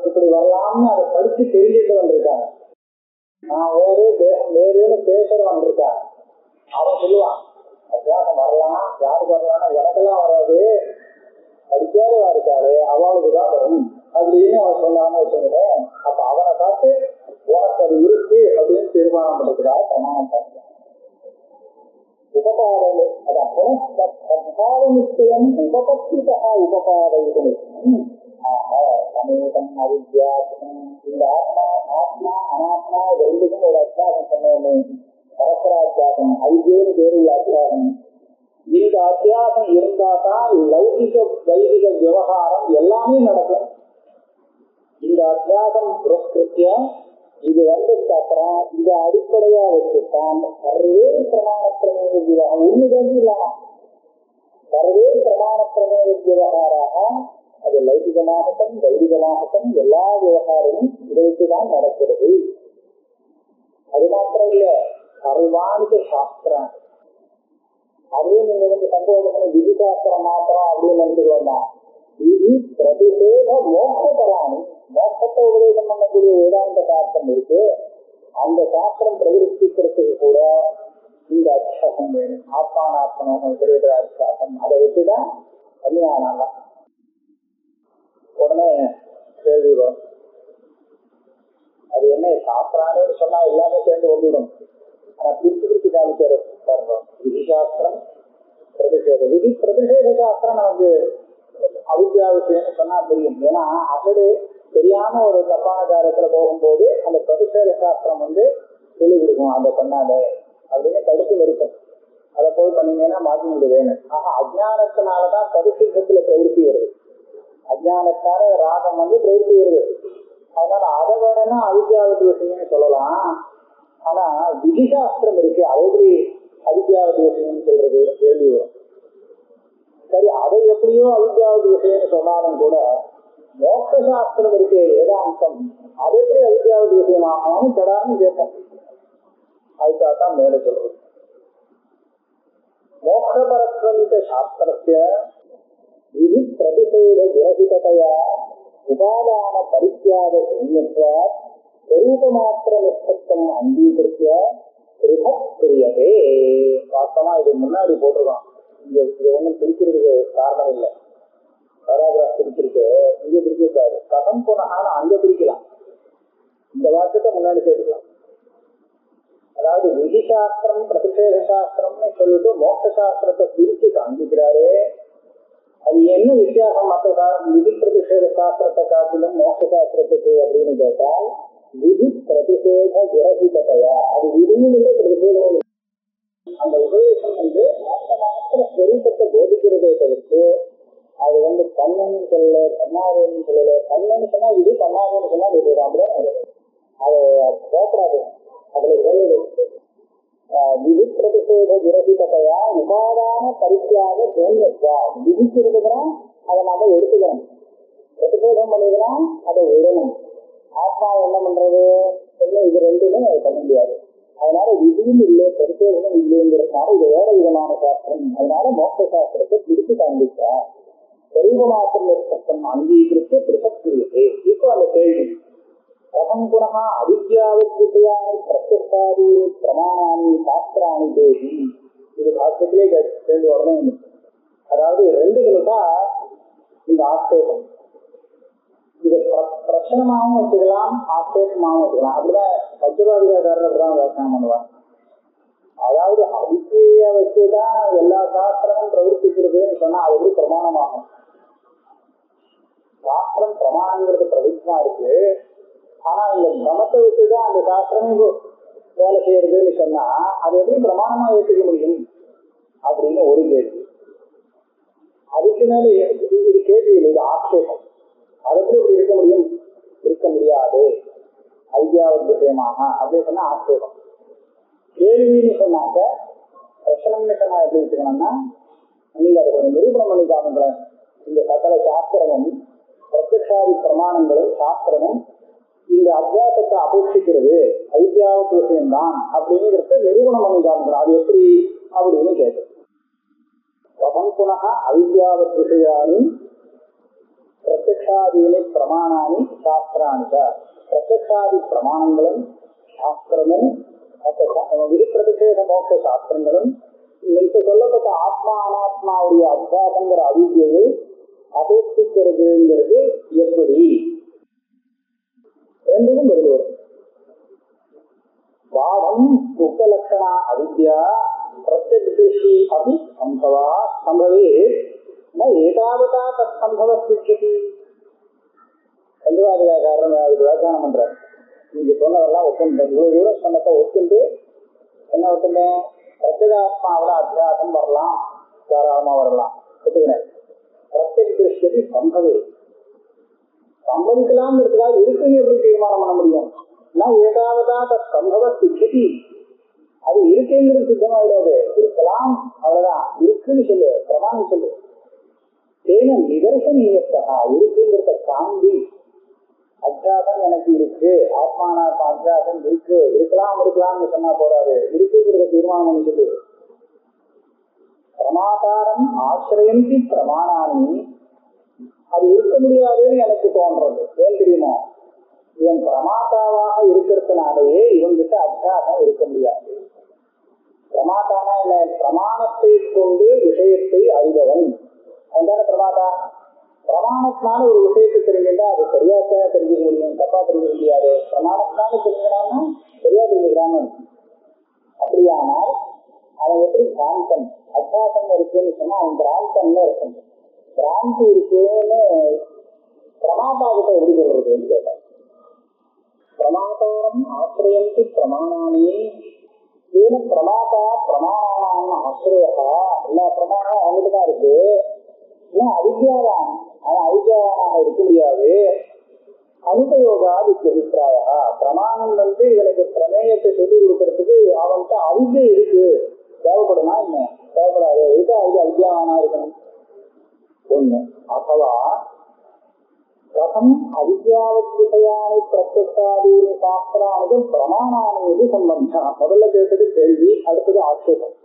இப்படி வரலாம்னு அதை படிச்சு தெரிஞ்சுட்டு வந்திருக்காங்க. நான் வேறு தேசம் வேறுன்னு பேசுற வந்திருக்காங்க. அவன் சொல்லுவான் அத்தியாசம் வரலாம், யாருக்கு வரலாம்னா எனக்கெல்லாம் வராது, படிக்காதவா இருக்காது அவளுக்குதான் வரும் அப்படின்னு அவன் சொன்னான்னு வச்சுக்கிறேன். அப்ப அவனை பார்த்து உனக்கு அது இருக்கு அப்படின்னு தீர்மானம் பண்ணிக்கிறார் பிரமாணம் பார்த்து. உபபாதங்கள் அதான் நிச்சயம் உபபக்திதா உபபாதம். அநேகம் அவித்யாசம் இந்த ஆத்மா ஆத்மா அனாத்மா ரெண்டுக்கும் ஒரு அத்தியாசம் சொன்னோம். பரஸ்பராத்தியாசம் ஐதேன்னு பேரு அத்தியாசம். இந்த அத்தியாசம் இருந்தா தான் லௌகிக வைதிக விவகாரம் எல்லாமே நடக்கும். இந்த அத்தியாசம் புரஸ்கிருத்திய இது வந்துட்டு அப்புறம் இதை அடிப்படையா வச்சுட்டான் சர்வே பிரமாணப்பிரமேய விவகாரம் ஒண்ணுதான் இல்லாம சர்வே பிரமாணப்பிரமேய விவகாராக அது லௌகிகமாகட்டும் வைதிகமாகட்டும் எல்லா விவகாரமும் இதை வச்சுதான் நடக்கிறது. அது மாத்திரம் இல்ல, சர்வாணிக சாஸ்திரம் அதுவும் நீங்க வந்து சந்தோஷம் விதி சாஸ்திரம் மாத்திரம் அப்படின்னு நினைச்சுக்கோண்டா. இது பிரதிஷேத மோட்சபராணி, மோட்சத்தை உபதேசம் பண்ணக்கூடிய வேதாந்த சாஸ்திரம் இருக்கு. அந்த சாஸ்திரம் பிரதிஷ்டிக்கிறதுக்கு கூட இந்த அத்தியாசம் வேணும். ஆத்மானாத்மனம் தெரியுற அத்தியாசம் அதை வச்சுதான் கல்யாணம். உடனே கேள்வி வரும், அது என்ன சாஸ்திரான்னு சொன்னா எல்லாமே சேர்ந்து வந்துவிடும். ஆனா பிரிச்சு பிரிச்சு காமிச்சாரு பாருங்க. விதி சாஸ்திரம் பிரதிஷேதம், விதி பிரதிஷேத சாஸ்திரம் நமக்கு அவித்யா விஷயம்னு சொன்னா புரியும். ஏன்னா அசடு தெரியாம ஒரு தப்பான காரியத்துல போகும்போது அந்த பிரதிஷேத சாஸ்திரம் வந்து சொல்லிக் கொடுக்கும், அதை பண்ணாதே அப்படின்னு தடுப்பு நிறுத்தும். அதை போய் பண்ணீங்கன்னா மாற்றி விடுவேன்னு. ஆனா அஜ்ஞானத்தினாலதான் பரிசுத்தத்துல பிரவருத்தி வருது. அஜ்ஞானத்தால ராகம் வந்து பிரவருத்தி வருது. அதனால அதை வேணும்னா அவித்யாவதி விஷயம்னு சொல்லலாம். ஆனா விதிசாஸ்திரம் இருக்கு, அதை எப்படி அவித்யாவதி விஷயம்னு சொல்றது கேள்வி வரும். சரி, அதை எப்படியோ அவித்யாவதி விஷயம்னு சொன்னாலும் கூட மோட்ச சாஸ்திரம் இருக்கு வேதாந்தம், அது எப்படி அவித்யாவதி விஷயமாகும் தடான்னு கேட்போம். அதுக்காகத்தான் மேல சொல்றது. மோட்சபரத்வந்த சாஸ்திரஸ்ய விதி பிரதிஷேத விரகிததையா உபாதான பரித்யாக சூன்யத்வாத் ஸ்வரூபமாத்திர நிஷ்பத்தம் அங்கீகரிக்க கிரியதே. வாஸ்தவமா இது முன்னாடி போட்டிருக்கான். இங்க ஒண்ணும் பிரிக்கிறதுக்கு காரணம் இல்லை. பேராகிராஃப் பிரிச்சிருக்கு, இங்க பிரிக்கக்கூடாது. கதம் போனாலும் அங்க பிரிக்கலாம். இந்த வார்த்தையை முன்னாடி சேர்த்துக்கலாம். அதாவது விதி சாஸ்திரம் பிரதிஷேத சாஸ்திரம்னு சொல்லிட்டு மோட்ச சாஸ்திரத்தை பிரிச்சு காண்பிக்கிறாரு. அது என்ன வித்தியாசம் மற்ற விதி பிரதிஷேத சாஸ்திரத்தை காட்டிலும் மோட்ச சாஸ்திரத்துக்கு அப்படின்னு கேட்டால் விதி பிரதிஷேத விரகிதத்தையா, அது விதியும் இல்லை பிரதிஷேதமும். அந்த உபதேசம் வந்து மாத்திர ஸ்வரூபத்தை போதிக்கிறதை தவிர்த்து கண்ணன்னு சொல்லல, கண்ணாவேன்னு சொல்லல. கண்ணன்னு சொன்னா இது, கண்ணாவேன்னு சொன்னா இது. அப்படிதான் அது போகக்கூடாது. அதுல விதி பிரதிஷேத விரகிதத்தையா உபாதான பரித்தியாக தேர்ந்தா விதிச்சிருக்குதுன்னா அதை நாம எடுத்துக்கணும். பிரதிஷேதம் பண்ணிதுன்னா அதை விடணும். ஆத்மா என்ன பண்றது? இது ரெண்டுமே பண்ண முடியாது. அதனால விதியும் இல்லை, பரிசோதனும் இல்லைங்கிறதுனால இது வேற விதமான சாஸ்திரம். அதனால மோட்ச சாஸ்திரத்தை பிடித்து காண்பிச்சா சரீரமாத்திரம் அங்கீகரித்து பிரசக்தியே. இப்போ அந்த கேள்வி கதம் புனः அவித்யாவித்யானி பிரத்யக்ஷாதீனி பிரமாணானி சாஸ்திராணி தேவி. இது பாஷ்யத்திலே கேள்வி உடனே. அதாவது ரெண்டு விதமா இந்த ஆட்சேபம். இது பிரச்சனமாகவும் வச்சுக்கலாம், ஆட்சேபமாகவும் வச்சுக்கலாம். அப்படிதான் பஞ்சபாதிகாரர் அப்படிதான் வியாக்கியானம் பண்ணுவாங்க. அதாவது அவித்யை வச்சுதான் எல்லா சாஸ்திரமும் பிரவர்த்திக்கிறதுன்னு சொன்னா அது எப்படி பிரமாணமாகும்? சாஸ்திரம் பிரமாணங்கிறது பிரதிஷ்டமா இருக்கு. ஆனா இந்த பிரமத்தை வச்சுதான் அந்த சாஸ்திரம் வேலை செய்யறதுன்னு சொன்னா அது எப்படி பிரமாணமா ஏற்றுக்க முடியும் அப்படின்னு ஒரு கேள்வி. அதுக்கு மேல இது கேள்வி இல்லை, இது ஆட்சேபம். அது எப்படி இப்படி இருக்க முடியும்? இருக்க முடியாது அவித்யாவின் விஷயமாக அப்படின்னு சொன்னா ஆட்சேபம். கேள்வின்னு சொன்னாக்க பிரச்சனம்னு சொன்னா எப்படி வச்சுக்கணும்னா, நீங்க அதை கொஞ்சம் நிரூபணம் பண்ணிக்காம இந்த சகல சாஸ்திரமும் பிரத்யக்ஷாதி பிரமாணங்களும் சாஸ்திரமும் இந்த அத்தியாசத்தை அபேட்சிக்கிறது அவித்யாவுக்கு விஷயம்தான் அப்படிங்கிறத நிரூபணம் பண்ணி காமிக்கணும். அது எப்படி அப்படின்னு கேட்கும். கதம் புனः அவித்யாவத் விஷயானி பிரத்யக்ஷாதீனி பிரமாணானி சாஸ்திராணி. பிரத்யக்ஷாதி பிரமாணங்களும் சாஸ்திரமும் விதி பிரதிஷேத மோட்ச சாஸ்திரங்களும் இப்ப சொல்லப்பட்ட ஆத்மா அனாத்மாவுடைய அத்தியாசங்கிற அவித்யை அபேட்சிக்கிறதுங்கிறது எப்படி? ரெண்டுக்கும் பதில் வரும். வாதம் உக்தலட்சணா அவித்யா பிரத்யக்ஷி அபி சம்பவா சம்பவே ந ஏதாவதா தத் சம்பவ சித்தியதி. பஞ்சவாதிகாரன் அதுக்கு வியாக்கியானம் பண்றார். நீங்க சொன்னதெல்லாம் ஒத்துண்டேன், இவ்வளவு தூரம் சொன்னதை ஒத்துண்டு என்ன ஒத்துண்டேன்? பிரத்யேகாத்மாவோட அத்தியாசம் வரலாம், தாராளமா வரலாம், ஒத்துக்கிறேன். பிரத்யக்ஷி சம்பவே சம்பவிக்கலாம்ங்கிறதுக்காக இருக்குன்னு எப்படி தீர்மானம் பண்ண முடியும்? நான் ஏதாவதா சம்பவ சித்தி. அது இருக்குங்கிறது சித்தமாயிடாது, இருக்கலாம், அவ்வளவுதான். இருக்குன்னு சொல்லு, பிரமாணம் சொல்லு. தேன நிதர்சனீயத்தா இருக்குங்கிறத காண்பி. அத்தியாசம் எனக்கு இருக்கு, ஆத்மான அத்தியாசம் இருக்கு, இருக்கலாம்னு சொன்னா போறாரு, இருக்குங்கிறத தீர்மானம் பண்ணி சொல்லு. பிரமாதாரம் ஆசிரியந்தி பிரமாணானி. அது இருக்க முடியாதுன்னு எனக்கு தோன்றது. ஏன் தெரியுமோ? இவன் பிரமாதாவாக இருக்கிறதுனாலேயே இவன்கிட்ட அத்தியாசம் இருக்க முடியாது. பிரமாதானா என்ன? பிரமாணத்தை கொண்டு விஷயத்தை அறிபவன் அதுதானே பிரமாதா. பிரமாணத்தினால ஒரு விஷயத்தை தெரிஞ்சுட்டா அது சரியாத்தான் தெரிஞ்சுக்க முடியும், தப்பா தெரிஞ்சுக்க முடியாது. பிரமாணத்தினால தெரிஞ்சுக்கிறான்னா சரியா தெரிஞ்சுக்கிறான்னு. அப்படியானால் அவன் எப்படி பிராந்தன்? அத்தியாசம் இருக்குன்னு சொன்னா அவன் பிராந்தன்னு இருக்கும். பிராந்தி இருக்குன்னு பிரமாதாவிட்ட எப்படி சொல்றதுன்னு கேட்டார். பிரமாதாரம் ஆசிரியந்தி பிரமாணானி. ஏன்னு பிரமாதா பிரமாணான ஆசிரியகா. எல்லா பிரமாணம் அவங்ககிட்டதான் இருக்கு. ஏன் அவித்யாவான்? அவன் அவித்யாவானாக இருக்க முடியாது. அனுபயோகா அபிப்பிராயா. பிரமாணம் இவனுக்கு பிரமேயத்தை சொல்லிக் கொடுக்கறதுக்கு அவன்கிட்ட அவித்யை இருக்கு. தேவைப்படுமா? என்ன தேவைப்படாது. இதுக்கு அவித்யாவானா இருக்கணும் ஒண்ணு. அथवा கதம் அவித்யாவத் விஷயானி பிரத்யக்ஷாதீனி சாஸ்திரானது பிரமாணானி இது சம்பந்தம். முதல்ல கேட்டது கேள்வி, அடுத்தது ஆட்சேபம்.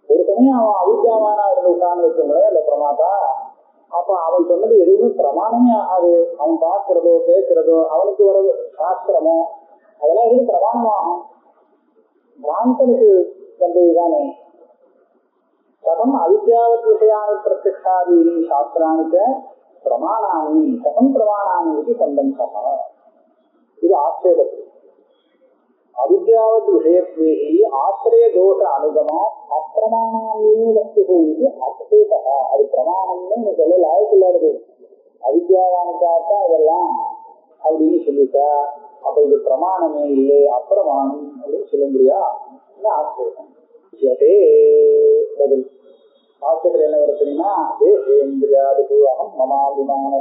ஒரு சமயம் அவன் அவித்யாவானா இருந்துட்டான்னு வச்சுங்களேன் இல்ல பிரமாதா. அப்ப அவன் சொன்னது எதுவுமே பிரமாணமே ஆகாது. அவன் பார்க்கிறதோ கேட்கிறதோ அவனுக்கு வர சாஸ்திரமோ அதெல்லாம் எதுவும் பிரமாணமாகும். பிராந்தனுக்கு வந்ததுதானே. கதம் அவித்யாவத் விஷயானி பிரத்யக்ஷாதீனி சாஸ்திராணிக்க பிரமாணானி கதம் பிரமாணானி இது சம்பந்தம். இது ஆட்சேபத்து. அவித்யாவத் விஷயத்வேஹி ஆசிரிய தோஷ அனுகமா அப்பிரமாணானே வஸ்து இது ஆட்சேபா. அது பிரமாணம்னு சொல்ல லாயக்கு இல்லாதது. அவித்யாவானுக்காகத்தான் இதெல்லாம் அப்படின்னு சொல்லிட்டா அப்ப இது பிரமாணமே இல்லை, அப்பிரமாணம் அப்படின்னு சொல்ல முடியா? ஆட்சேபம். பதில் ஆச்சரியத்தில் என்ன வருதுன்னா தேசேந்திரியாது அகம் மமாபிமான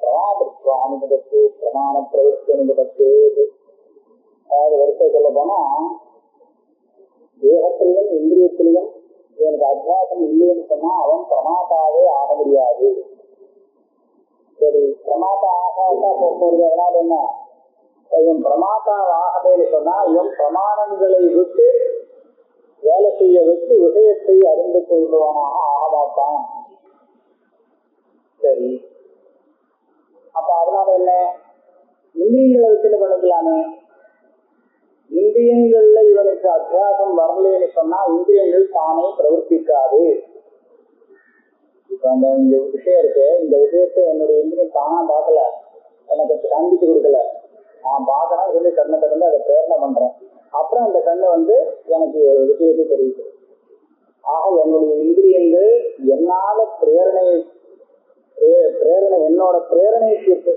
பிரமாதத்து பிரமாண பிரவர்த்தி அனுபவத்து. அதாவது வருஷத்தை சொல்ல போனா தேகத்திலையும் இந்திரியத்திலையும் எனக்கு அத்தியாசம் இல்லைன்னு சொன்னா அவன் பிரமாதாவே ஆக முடியாது. சரி, பிரமாதா ஆகாட்டா போறது அதனால என்ன, இவன் பிரமாதா ஆகவேன்னு சொன்னா இவன் பிரமாணங்களை விட்டு வேலை செய்ய வச்சு விஷயத்தை அறிந்து கொள்பவனாக ஆகமாட்டான். சரி, அப்ப அதனால என்ன, இந்திரியங்களை வச்சுட்டு பண்ணிக்கலாமே. இந்திரியங்கள்ல இவனுக்கு அத்தியாசம் வரலன்னு சொன்னா இந்திரியங்கள் தானே பிரவர்த்திக்காது. இப்ப அந்த இந்த விஷயம் இருக்கு, இந்த விஷயத்தை என்னுடைய இந்திரியம் தானா பார்க்கல, எனக்கு காண்பிச்சு கொடுக்கல, நான் பார்க்கணும் சொல்லி கண்ணை திறந்து அதை பிரேரணை பண்றேன். அப்புறம் அந்த கண்ணு எனக்கு விஷயத்தை தெரிவிக்குது. ஆக என்னுடைய இந்திரியங்கள் என்னால பிரேரணை என்னோட பிரேரணைக்கு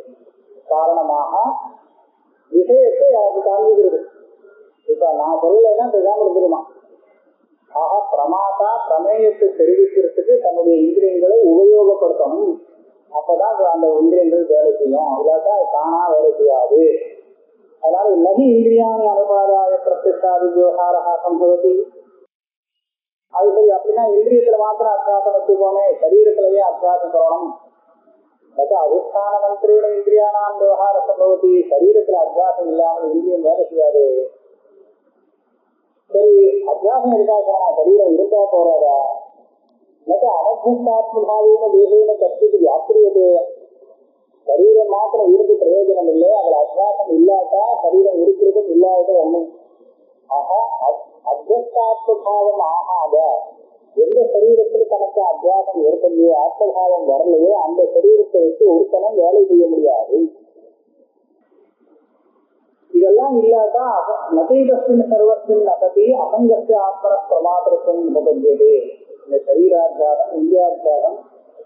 காரணமாக விஷயத்தை எனக்கு காண்பிக்கிறது. இப்ப நான் சொல்லலைன்னா தெரியாம இருந்துருமா. ஆக பிரமாதா பிரமேயத்தை தெரிவிக்கிறதுக்கு தன்னுடைய இந்திரியங்களை உபயோகப்படுத்தணும். அப்பதான் அந்த இந்திரியங்கள் வேலை செய்யும். அதுதான் தானா வேலை செய்யாது. அதனால நகி இந்திரியாணி அனுபாதாய பிரத்யக்ஷாதி விவகாரா சம்பவதி. அது சரி, அப்படின்னா இந்திரியத்துல மாத்திரம் அத்தியாசம் வச்சுக்கோமே, சரீரத்திலேயே அத்தியாசம் சொல்லணும். அதிஷ்டான மந்திரியோட இந்திரியானாம் விவகார சம்பவதி. சரீரத்துல அத்தியாசம் இல்லாமல் இந்திரியம் வேலை செய்யாது. சரி, அத்தியாசம் இருக்கா, சரீரம் இருந்தா போறாதா? அனத்மாத்மபாவேன தேவேன கற்பித்து வியாக்கிரியதே. சரீரம் மாத்திரம் இருந்து பிரயோஜனம் இல்லை, அதுல அத்தியாசம் இல்லாட்டா சரீரம் இருக்கிறதும் இல்லாததும் ஒண்ணு. ஆக அத்தியாத்மபாவம் ஆகாத எந்த சரீரத்தில் தனக்கு அத்தியாசம் ஏற்படலையோ, ஆத்மபாவம் வரலையோ, அந்த சரீரத்தை வச்சு ஒருத்தனம் வேலை செய்ய முடியாது. இதெல்லாம் இல்லாட்டா நதீதஸ்மின் சர்வஸ்மின் அகதி அசங்கஸ்ய ஆத்மன பிரமாத்திரத்துவம் உபபத்தியதே. இந்த சரீராத்தியாகம் இந்தியாத்தியாகம்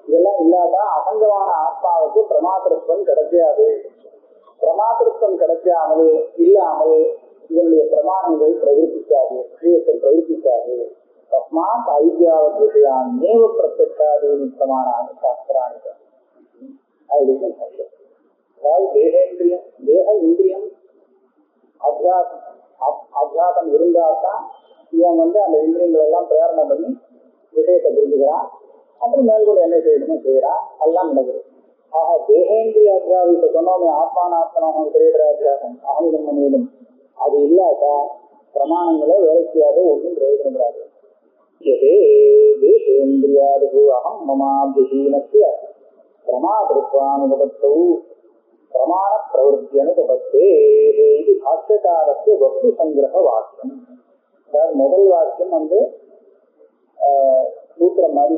இதெல்லாம் இல்லாட்டா அசங்கமான ஆத்மாவுக்கு பிரமாத்திரத்துவம் கிடைக்காது. பிரமாத்திரத்துவம் கிடைக்காமல் இல்லாமல் இதனுடைய பிரமாணங்கள் பிரவர்த்திக்காது, விஷயத்தை பிரவர்த்திக்காது. தஸ்மாத் ஐத்தியாவத் விஷயான் நேவ பிரத்யக்ஷாதீனி பிரமாணான சாஸ்திராணி அப்படின்னு சொல்றோம். அதாவது தேகேந்திரியம் தேக இந்திரியம் அத்தியாசம் இருந்தால்தான் இவன் அந்த இந்திரியங்கள் எல்லாம் பிரேரணை பண்ணி விஷயத்தை புரிஞ்சுக்கிறான். அப்புறம் மேல்கூட என்ன செய்யணும்னு செய்யறான், எல்லாம் நடக்குது. ஆக தேகேந்திரிய அத்தியாசம் இப்ப சொன்னோமே, ஆத்மானாத்மனாக திரையிட அத்தியாசம் அகமிதம் மேலும் அது இல்லாட்டா பிரமாணங்களே வேலை செய்யாது, ஒன்றும் பிரயோஜனப்படாது. தேகேந்திரியாது அகம் மமாபிஹீனஸ்ய பிரமாதிருத்வானுபவத்தௌ பிரமாண பிரவருத்தி அனுபவத்தே. இது பாஷ்யக்காரத்து வஸ்து சங்கிரக வாக்கியம். அதாவது முதல் வாக்கியம் சூத்திரம் மாதிரி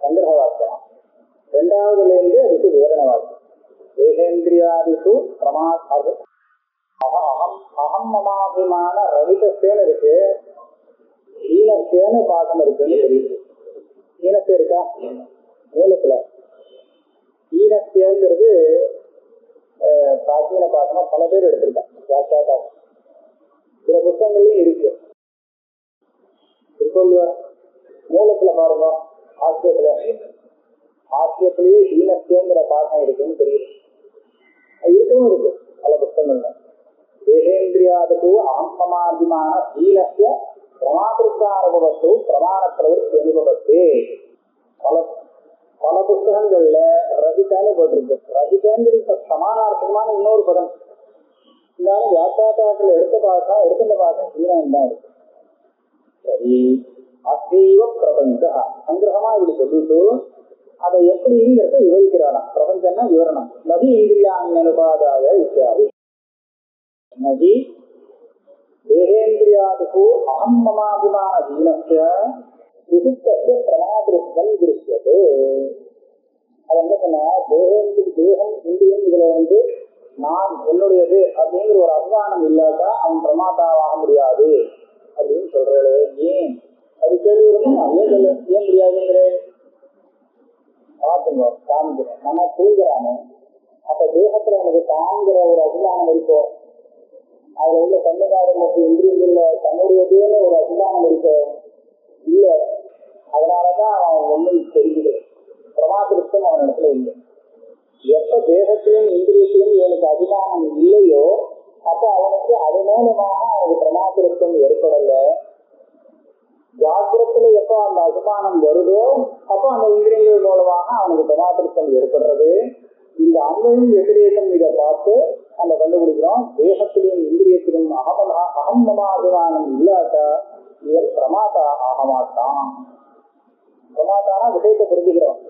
சங்கிரக வாக்கியம். இரண்டாவதுல இருந்து அதுக்கு விவரண வாக்கியம். தேகேந்திரியாதிஷு பிரமாது அகம் அகம் மமாபிமான ரவிதஸ்தேன்னு இருக்கு, ஈனஸ்தேன்னு பாகம் இருக்குன்னு தெரியுது. ஈனஸ்தே இருக்கா மூலத்துல? ஈனஸ்தேங்கிறது பிராச்சீன பாசமா பல பேர் எடுத்திருக்கேன். வியாக்கியாதாரம் சில புத்தகங்கள்லயும் இருக்கு. மூலத்துல பாருங்க, ஆசியத்திலேயே ஈனஸ்தேங்கிற பாசம் இருக்குன்னு தெரியுது. இருக்கவும் இருக்கு பல புத்தகங்கள்ல. தேகேந்திரியாதுக்கு அகம் சமாதிமான ஈனஸ்ய பிரமாதிருத்வானுபவத்து பிரமாண பிரவருத்தி அனுபவத்தே. பல புத்தகங்கள்ல ரஹிதான்னு போட்டிருக்கு. ரஹிதாங்கிறது சமானார்த்தமான இன்னொரு பதம். இருந்தாலும் வியாக்கியாதாரத்தில் எடுத்த பாசம் ஈனம் தான் இருக்கு. சரி, அசைவ பிரபஞ்ச சங்கிரகமா இப்படி சொல்லிட்டு அதை எப்படிங்கிறத விவரிக்கிறாராம். பிரபஞ்சம்னா விவரணம். நதி இந்திரியானுபாதாய இத்தியாதி. நதி தேகேந்திரியாதிஷு அகம் மமாபிமான ஹீனஸ்ய விசிஷ்டஸ்ய பிரமாதிருஷ்டம் திருஷ்யதே. அது என்ன சொன்னா, தேகம் இந்திரியம் இதுல நான் என்னுடையது அப்படிங்கிற ஒரு அபிமானம் இல்லாட்டா அவன் பிரமாதாவாக முடியாது அப்படின்னு சொல்றே. ஏன் அது கேள்வி வருமா? ஏன் முடியாதுங்கிற பார்த்துங்க, காமிக்கிறேன். நம்ம தூங்குறானே, அப்ப தேகத்துல எனக்கு தாங்கிற ஒரு அபிமானம் இருக்கும். அதுல உள்ள கண்ணுகாரங்களுக்கு இந்திரியங்கள்ல தன்னுடையதுன்னு ஒரு அபிமானம் இருக்கும் இல்ல. அதனாலதான் அவன் அபிமானம் இல்லையோ அப்ப அவனுக்கு அது மூலமாக அவனுக்கு பிரமாத்திருத்தம் ஏற்படல. ஜாக்கிரத்துல எப்ப அந்த அபிமானம் வருதோ அப்ப அந்த இந்திரியங்கள் மூலமாக அவனுக்கு பிரமாத்திருத்தம் ஏற்படுறது. இந்த அன்பையும் வெற்றியேற்றம் இதை பார்த்து நம்ம கண்டுபிடிக்கிறோம். தேகத்திலும் இந்திரியத்திலும் அகமமாபிமானம் இல்லாட்டா இவன் பிரமாதா ஆக மாட்டான். பிரமாதானா விஷயத்தை புரிஞ்சுக்கிறோம்.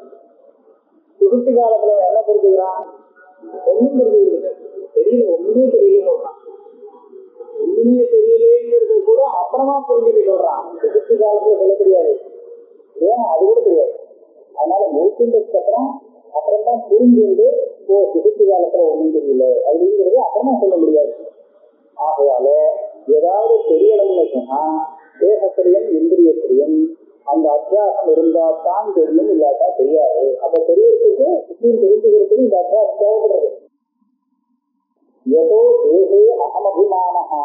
சுருட்டு காலத்துல என்ன புரிஞ்சுக்கிறான்? ஒண்ணும் புரிஞ்சுக்கிறது தெரியல, ஒண்ணுமே தெரியல, ஒண்ணுமே தெரியலேங்கிறது கூட அப்புறமா புரிஞ்சுட்டு சொல்றான். சுருட்டு காலத்துல சொல்ல தெரியாது, ஏன் அது கூட தெரியாது. அதனால மூச்சுக்கு அப்புறம் தான் புரிஞ்சுண்டு சுருட்டு காலத்துல ஒண்ணும் தெரியல அப்படிங்கிறது அப்புறமா சொல்ல முடியாது. ஆகையால ஏதாவது தெரியணும்னு சொன்னா தேகத்திலையும் இந்திரியத்திலையும் அந்த அத்தியாசம் இருந்தா தான் தெரியும், இல்லாட்டா தெரியாது. அப்ப தெரியறதுக்கு தெரிஞ்சுக்கிறதுக்கு இந்த அத்தியாசம் தேவைப்படுறது. ஏதோ தேகே அகமபிமானஹா,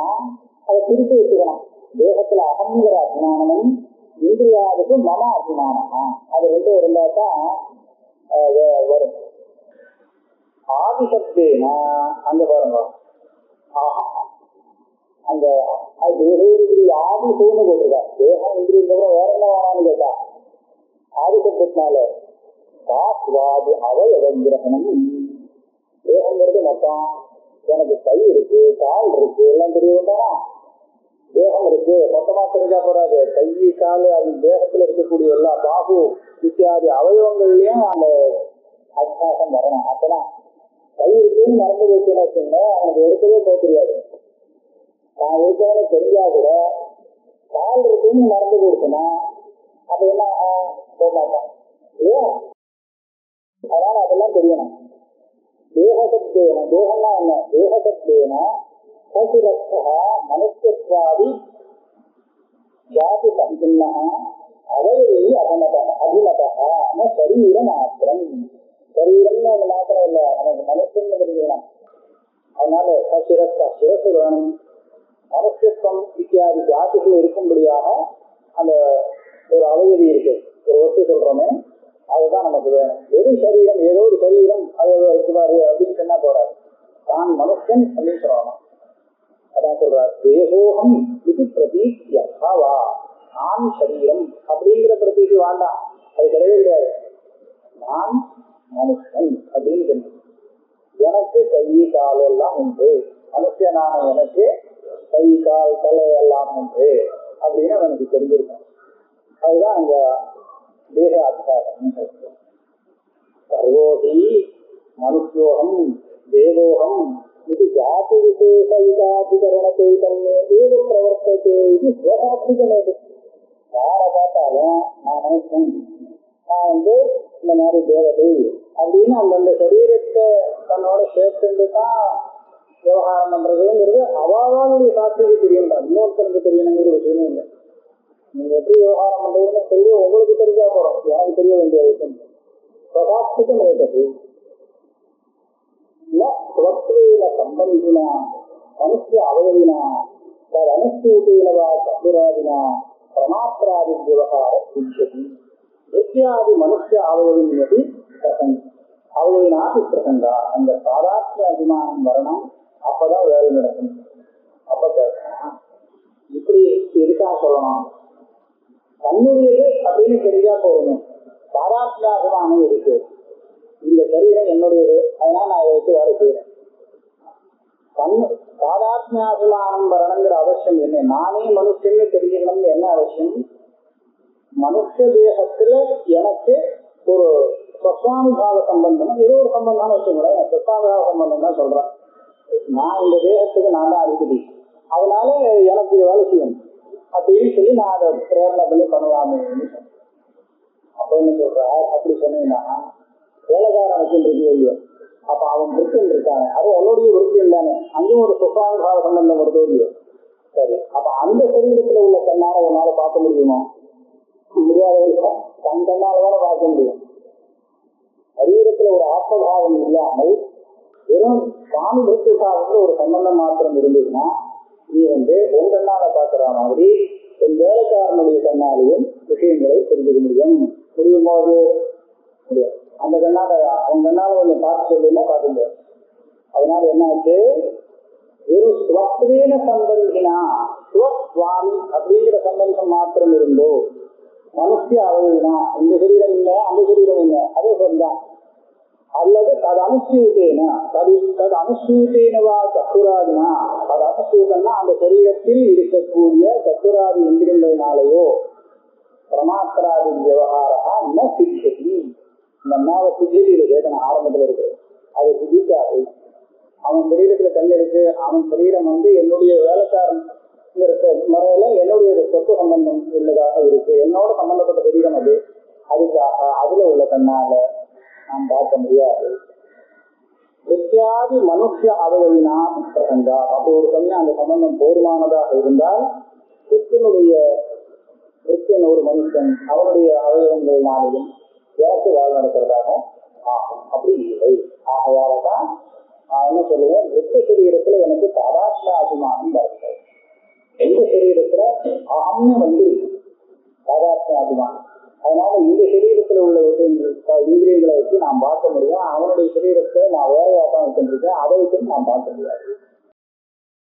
அதை பிரித்து வச்சுக்கணும். தேகத்துல அகங்கிற அபிமானமும் இந்திரியாவுக்கு மம அபிமானமா, அது ரெண்டும் இருந்தாதான் வரும். ஆதிசக்தேனா அங்க பாருங்க, அந்த ஆதிசம்னு போட்டிருக்கா. தேகம் இந்திரியம் தவிர வேற என்ன வேணாம்னு கேட்டா ஆதிசப்தத்தினால வாதி அவயவம் கிரகணம். தேகங்கிறது மொத்தம் எனக்கு கை இருக்கு, கால் இருக்கு, எல்லாம் தெரியும் தானா. தேகம் இருக்கு மொத்தமா தெரிஞ்சா போறாது. கை கால் அது தேகத்துல இருக்கக்கூடிய எல்லா பாகு இத்தியாதி அவயவங்கள்லயும் அந்த அத்தியாசம் வரணும். அப்பதான் கை இருக்குன்னு மறந்து வச்சுன்னா அவனுக்கு எடுக்கவே போக தெரியாது. நான் இருக்கவனு தெரிஞ்சா கூட கால் இருக்குன்னு மறந்து கொடுத்தனா அது என்ன போக மாட்டான் இல்லையா. அதனால அதெல்லாம் தெரியணும். தேகசப்தேன, தேகம்னா என்ன? தேகசப்தேன மனுஷத்வாதி ஜாதி சம்பின்ன அவயவி அபிமதா சரீர மாத்திரம். சரீரம்னு அது மாத்திரம் இல்லை, நமக்கு மனுஷன்னு தெரிஞ்சுக்கணும். அதனால சிரசு வேணும். மனுஷத்துவம் இத்தியாதி ஜாதிகள் இருக்கும்படியாக அந்த ஒரு அவயவி இருக்கு, ஒரு வஸ்து சொல்றோமே, அதுதான் நமக்கு வேணும். வெறும் சரீரம், ஏதோ ஒரு சரீரம் அது இருக்குவாரு அப்படின்னு சொன்னா போறாது. தான் மனுஷன் அப்படின்னு சொல்லணும். அதான் சொல்றார், தேகோகம் இது பிரதீத்தியவா, நான் சரீரம் அப்படிங்கிற பிரதீதி வேண்டாம், அது கிடையவே கிடையாது. நான் மனுஷன் அப்படின்னு தெரியும். எனக்கு கை கால் எல்லாம் உண்டு, மனுஷனான எனக்கு கை கால் தலை எல்லாம் உண்டு அப்படின்னு அவனுக்கு தெரிஞ்சிருக்கும். அதுதான் அங்க தேக அத்தியாசம். சர்வோதி மனுஷோகம் தேவோகம் இது ஜாதி விசேஷ விதாதிகரண சைதன்யே ஏக பிரவர்த்ததே இது ஸ்வதாத்மிகமேது. யாரை பார்த்தாலும் நான் மனுஷன், நான் இந்த மாதிரி தேவதை அப்படின்னு அந்தந்த சரீரத்தை தன்னோட சேர்த்துட்டு தான் விவகாரம் பண்றதுங்கிறது அவாவாளுடைய சாட்சிக்கு தெரியும். இன்னொருத்தருக்கு தெரியணுங்கிற விஷயமே இல்லை. நீங்க எப்படி விவகாரம் பண்றதுன்னு சொல்லி உங்களுக்கு தெரிஞ்சா போறோம், எனக்கு தெரிய வேண்டிய விஷயம். ஸ்வதாத்மிகம் ஏற்றது சம்பந்தினா மனுஷ அவயவினா அனுஷ்டீனா சதுராதினா பிரமாத்திராதி விவகார சிச்சதி இத்தியாதி மனுஷ அவயவினது அவயவினாதி பிரசங்கா. அந்த சாதாத்மிய அபிமானம் வரணும், அப்பதான் வேலை நடக்கும். அப்ப கேட்கணும், இப்படி இருக்கா சொல்லணும். தன்னுடையது அப்படின்னு தெரிஞ்சா போதுமே. சாதாத்மிய அபிமானம் இருக்கு, இந்த சரீரம் என்னுடையது, அதனால நான் எடுத்து வேலை செய்யறேன். சாதாத்மியாபிமானம் வரணுங்கிற அவசியம் என்ன? நானே மனுஷன்னு தெரிஞ்சுக்கணும்னு என்ன அவசியம்? மனுஷ தேகத்துல எனக்கு ஒரு சொஸ்வானுபாவ சம்பந்தம், ஏதோ ஒரு சம்பந்தம் வச்சுக்கூட சொஸ்வானுபாவ சம்பந்தம் தான் சொல்றேன். நான் இந்த தேகத்துக்கு நான் தான் அதிபதி, அதனால எனக்கு இது வேலை செய்யணும் அப்படின்னு சொல்லி நான் அதை பிரேரணை பண்ணி பண்ணலாமே. அப்ப என்ன சொல்ற, அப்படி சொன்னீங்கன்னா வேலைக்காரன் வச்சுருக்கு இல்லையோ, அப்ப அவன் விருத்தம் இருக்கானே அது உன்னுடைய விருத்தியம் தானே, அங்கேயும் ஒரு சுகானுபாவ சம்பந்தம் வருதோ இல்லையோ. சரி, அப்ப அந்த சரீரத்துல உள்ள கண்ணால உன்னால பார்க்க முடியுமா? முடியாத தன் கண்ணால பார்க்க முடியும். சரீரத்துல ஒரு ஆத்மபாவம் இல்லாமல் வெறும் சுவாமி விருத்திபாவத்துல ஒரு சம்பந்தம் மாத்திரம் இருந்ததுன்னா நீ உன் கண்ணால பாக்குற மாதிரி உன் வேலைக்காரனுடைய கண்ணாலையும் விஷயங்களை தெரிஞ்சுக்க முடியும். முடியும்போது முடியாது. அந்த கண்ணால அவன் கண்ணால கொஞ்சம் பார்த்து சொல்லினா பார்க்க முடியாது. அதனால என்னாச்சு, ஒரு ஸ்வத்வேன சம்பந்தினா ஸ்வஸ்வாமி அப்படிங்கிற சம்பந்தம் மாத்திரம் இருந்தோ மனுஷிய அவயவினா இந்த சரீரம் இல்லை அந்த சரீரம் இல்லை அதே சொல்றான். அல்லது தது அனுசூத்தேனா தது அனுசூத்தேனவா சத்துராதினா, அது அனுசூதம்னா அந்த சரீரத்தில் இருக்கக்கூடிய சத்துராதி இந்திரியங்களினாலேயோ பிரமாத்திராதி விவகாரா ந சிக்ஷதி. இந்த மேல சித்தியில கேட்கணும் ஆரம்பத்தில் இருக்கிறது, அது சித்திக்காது. அவன் சரீரத்துல கண் இருக்கு, அவன் சரீரம் என்னுடைய வேலைக்காரன் முறையில என்னுடைய சொத்து சம்பந்தம் உள்ளதாக இருக்கு, என்னோட சம்பந்தப்பட்ட சரீரம் அது, அதுக்காக அதுல உள்ள கண்ணால நாம் பார்க்க முடியாது. வித்தியாதி மனுஷ அவயவினா பிரசங்கா. அப்போ ஒரு சமயம் அந்த சம்பந்தம் போதுமானதாக இருந்தால் வித்தியன் ஒரு மனுஷன் அவனுடைய அவயவங்களினாலையும் எனக்கு வேலை நடக்கிறதாக ஆகும். அப்படி இல்லை. ஆகையாலதான் நான் என்ன சொல்லுவேன், வித்திய சரீரத்துல எனக்கு தாதாத்ம அபிமானம் வருகிறது. எந்த சரீரத்துல அகம்னு தாதாத்ம அபிமானம். அதனால இந்த சரீரத்துல உள்ள விஷயங்கள் இந்திரியங்களை வச்சு நாம் பார்க்க முடியும். அவனுடைய சரீரத்தை நான் வேலையாட்டம் வச்சுருக்கேன், அதை வச்சு நாம் பார்க்க முடியாது.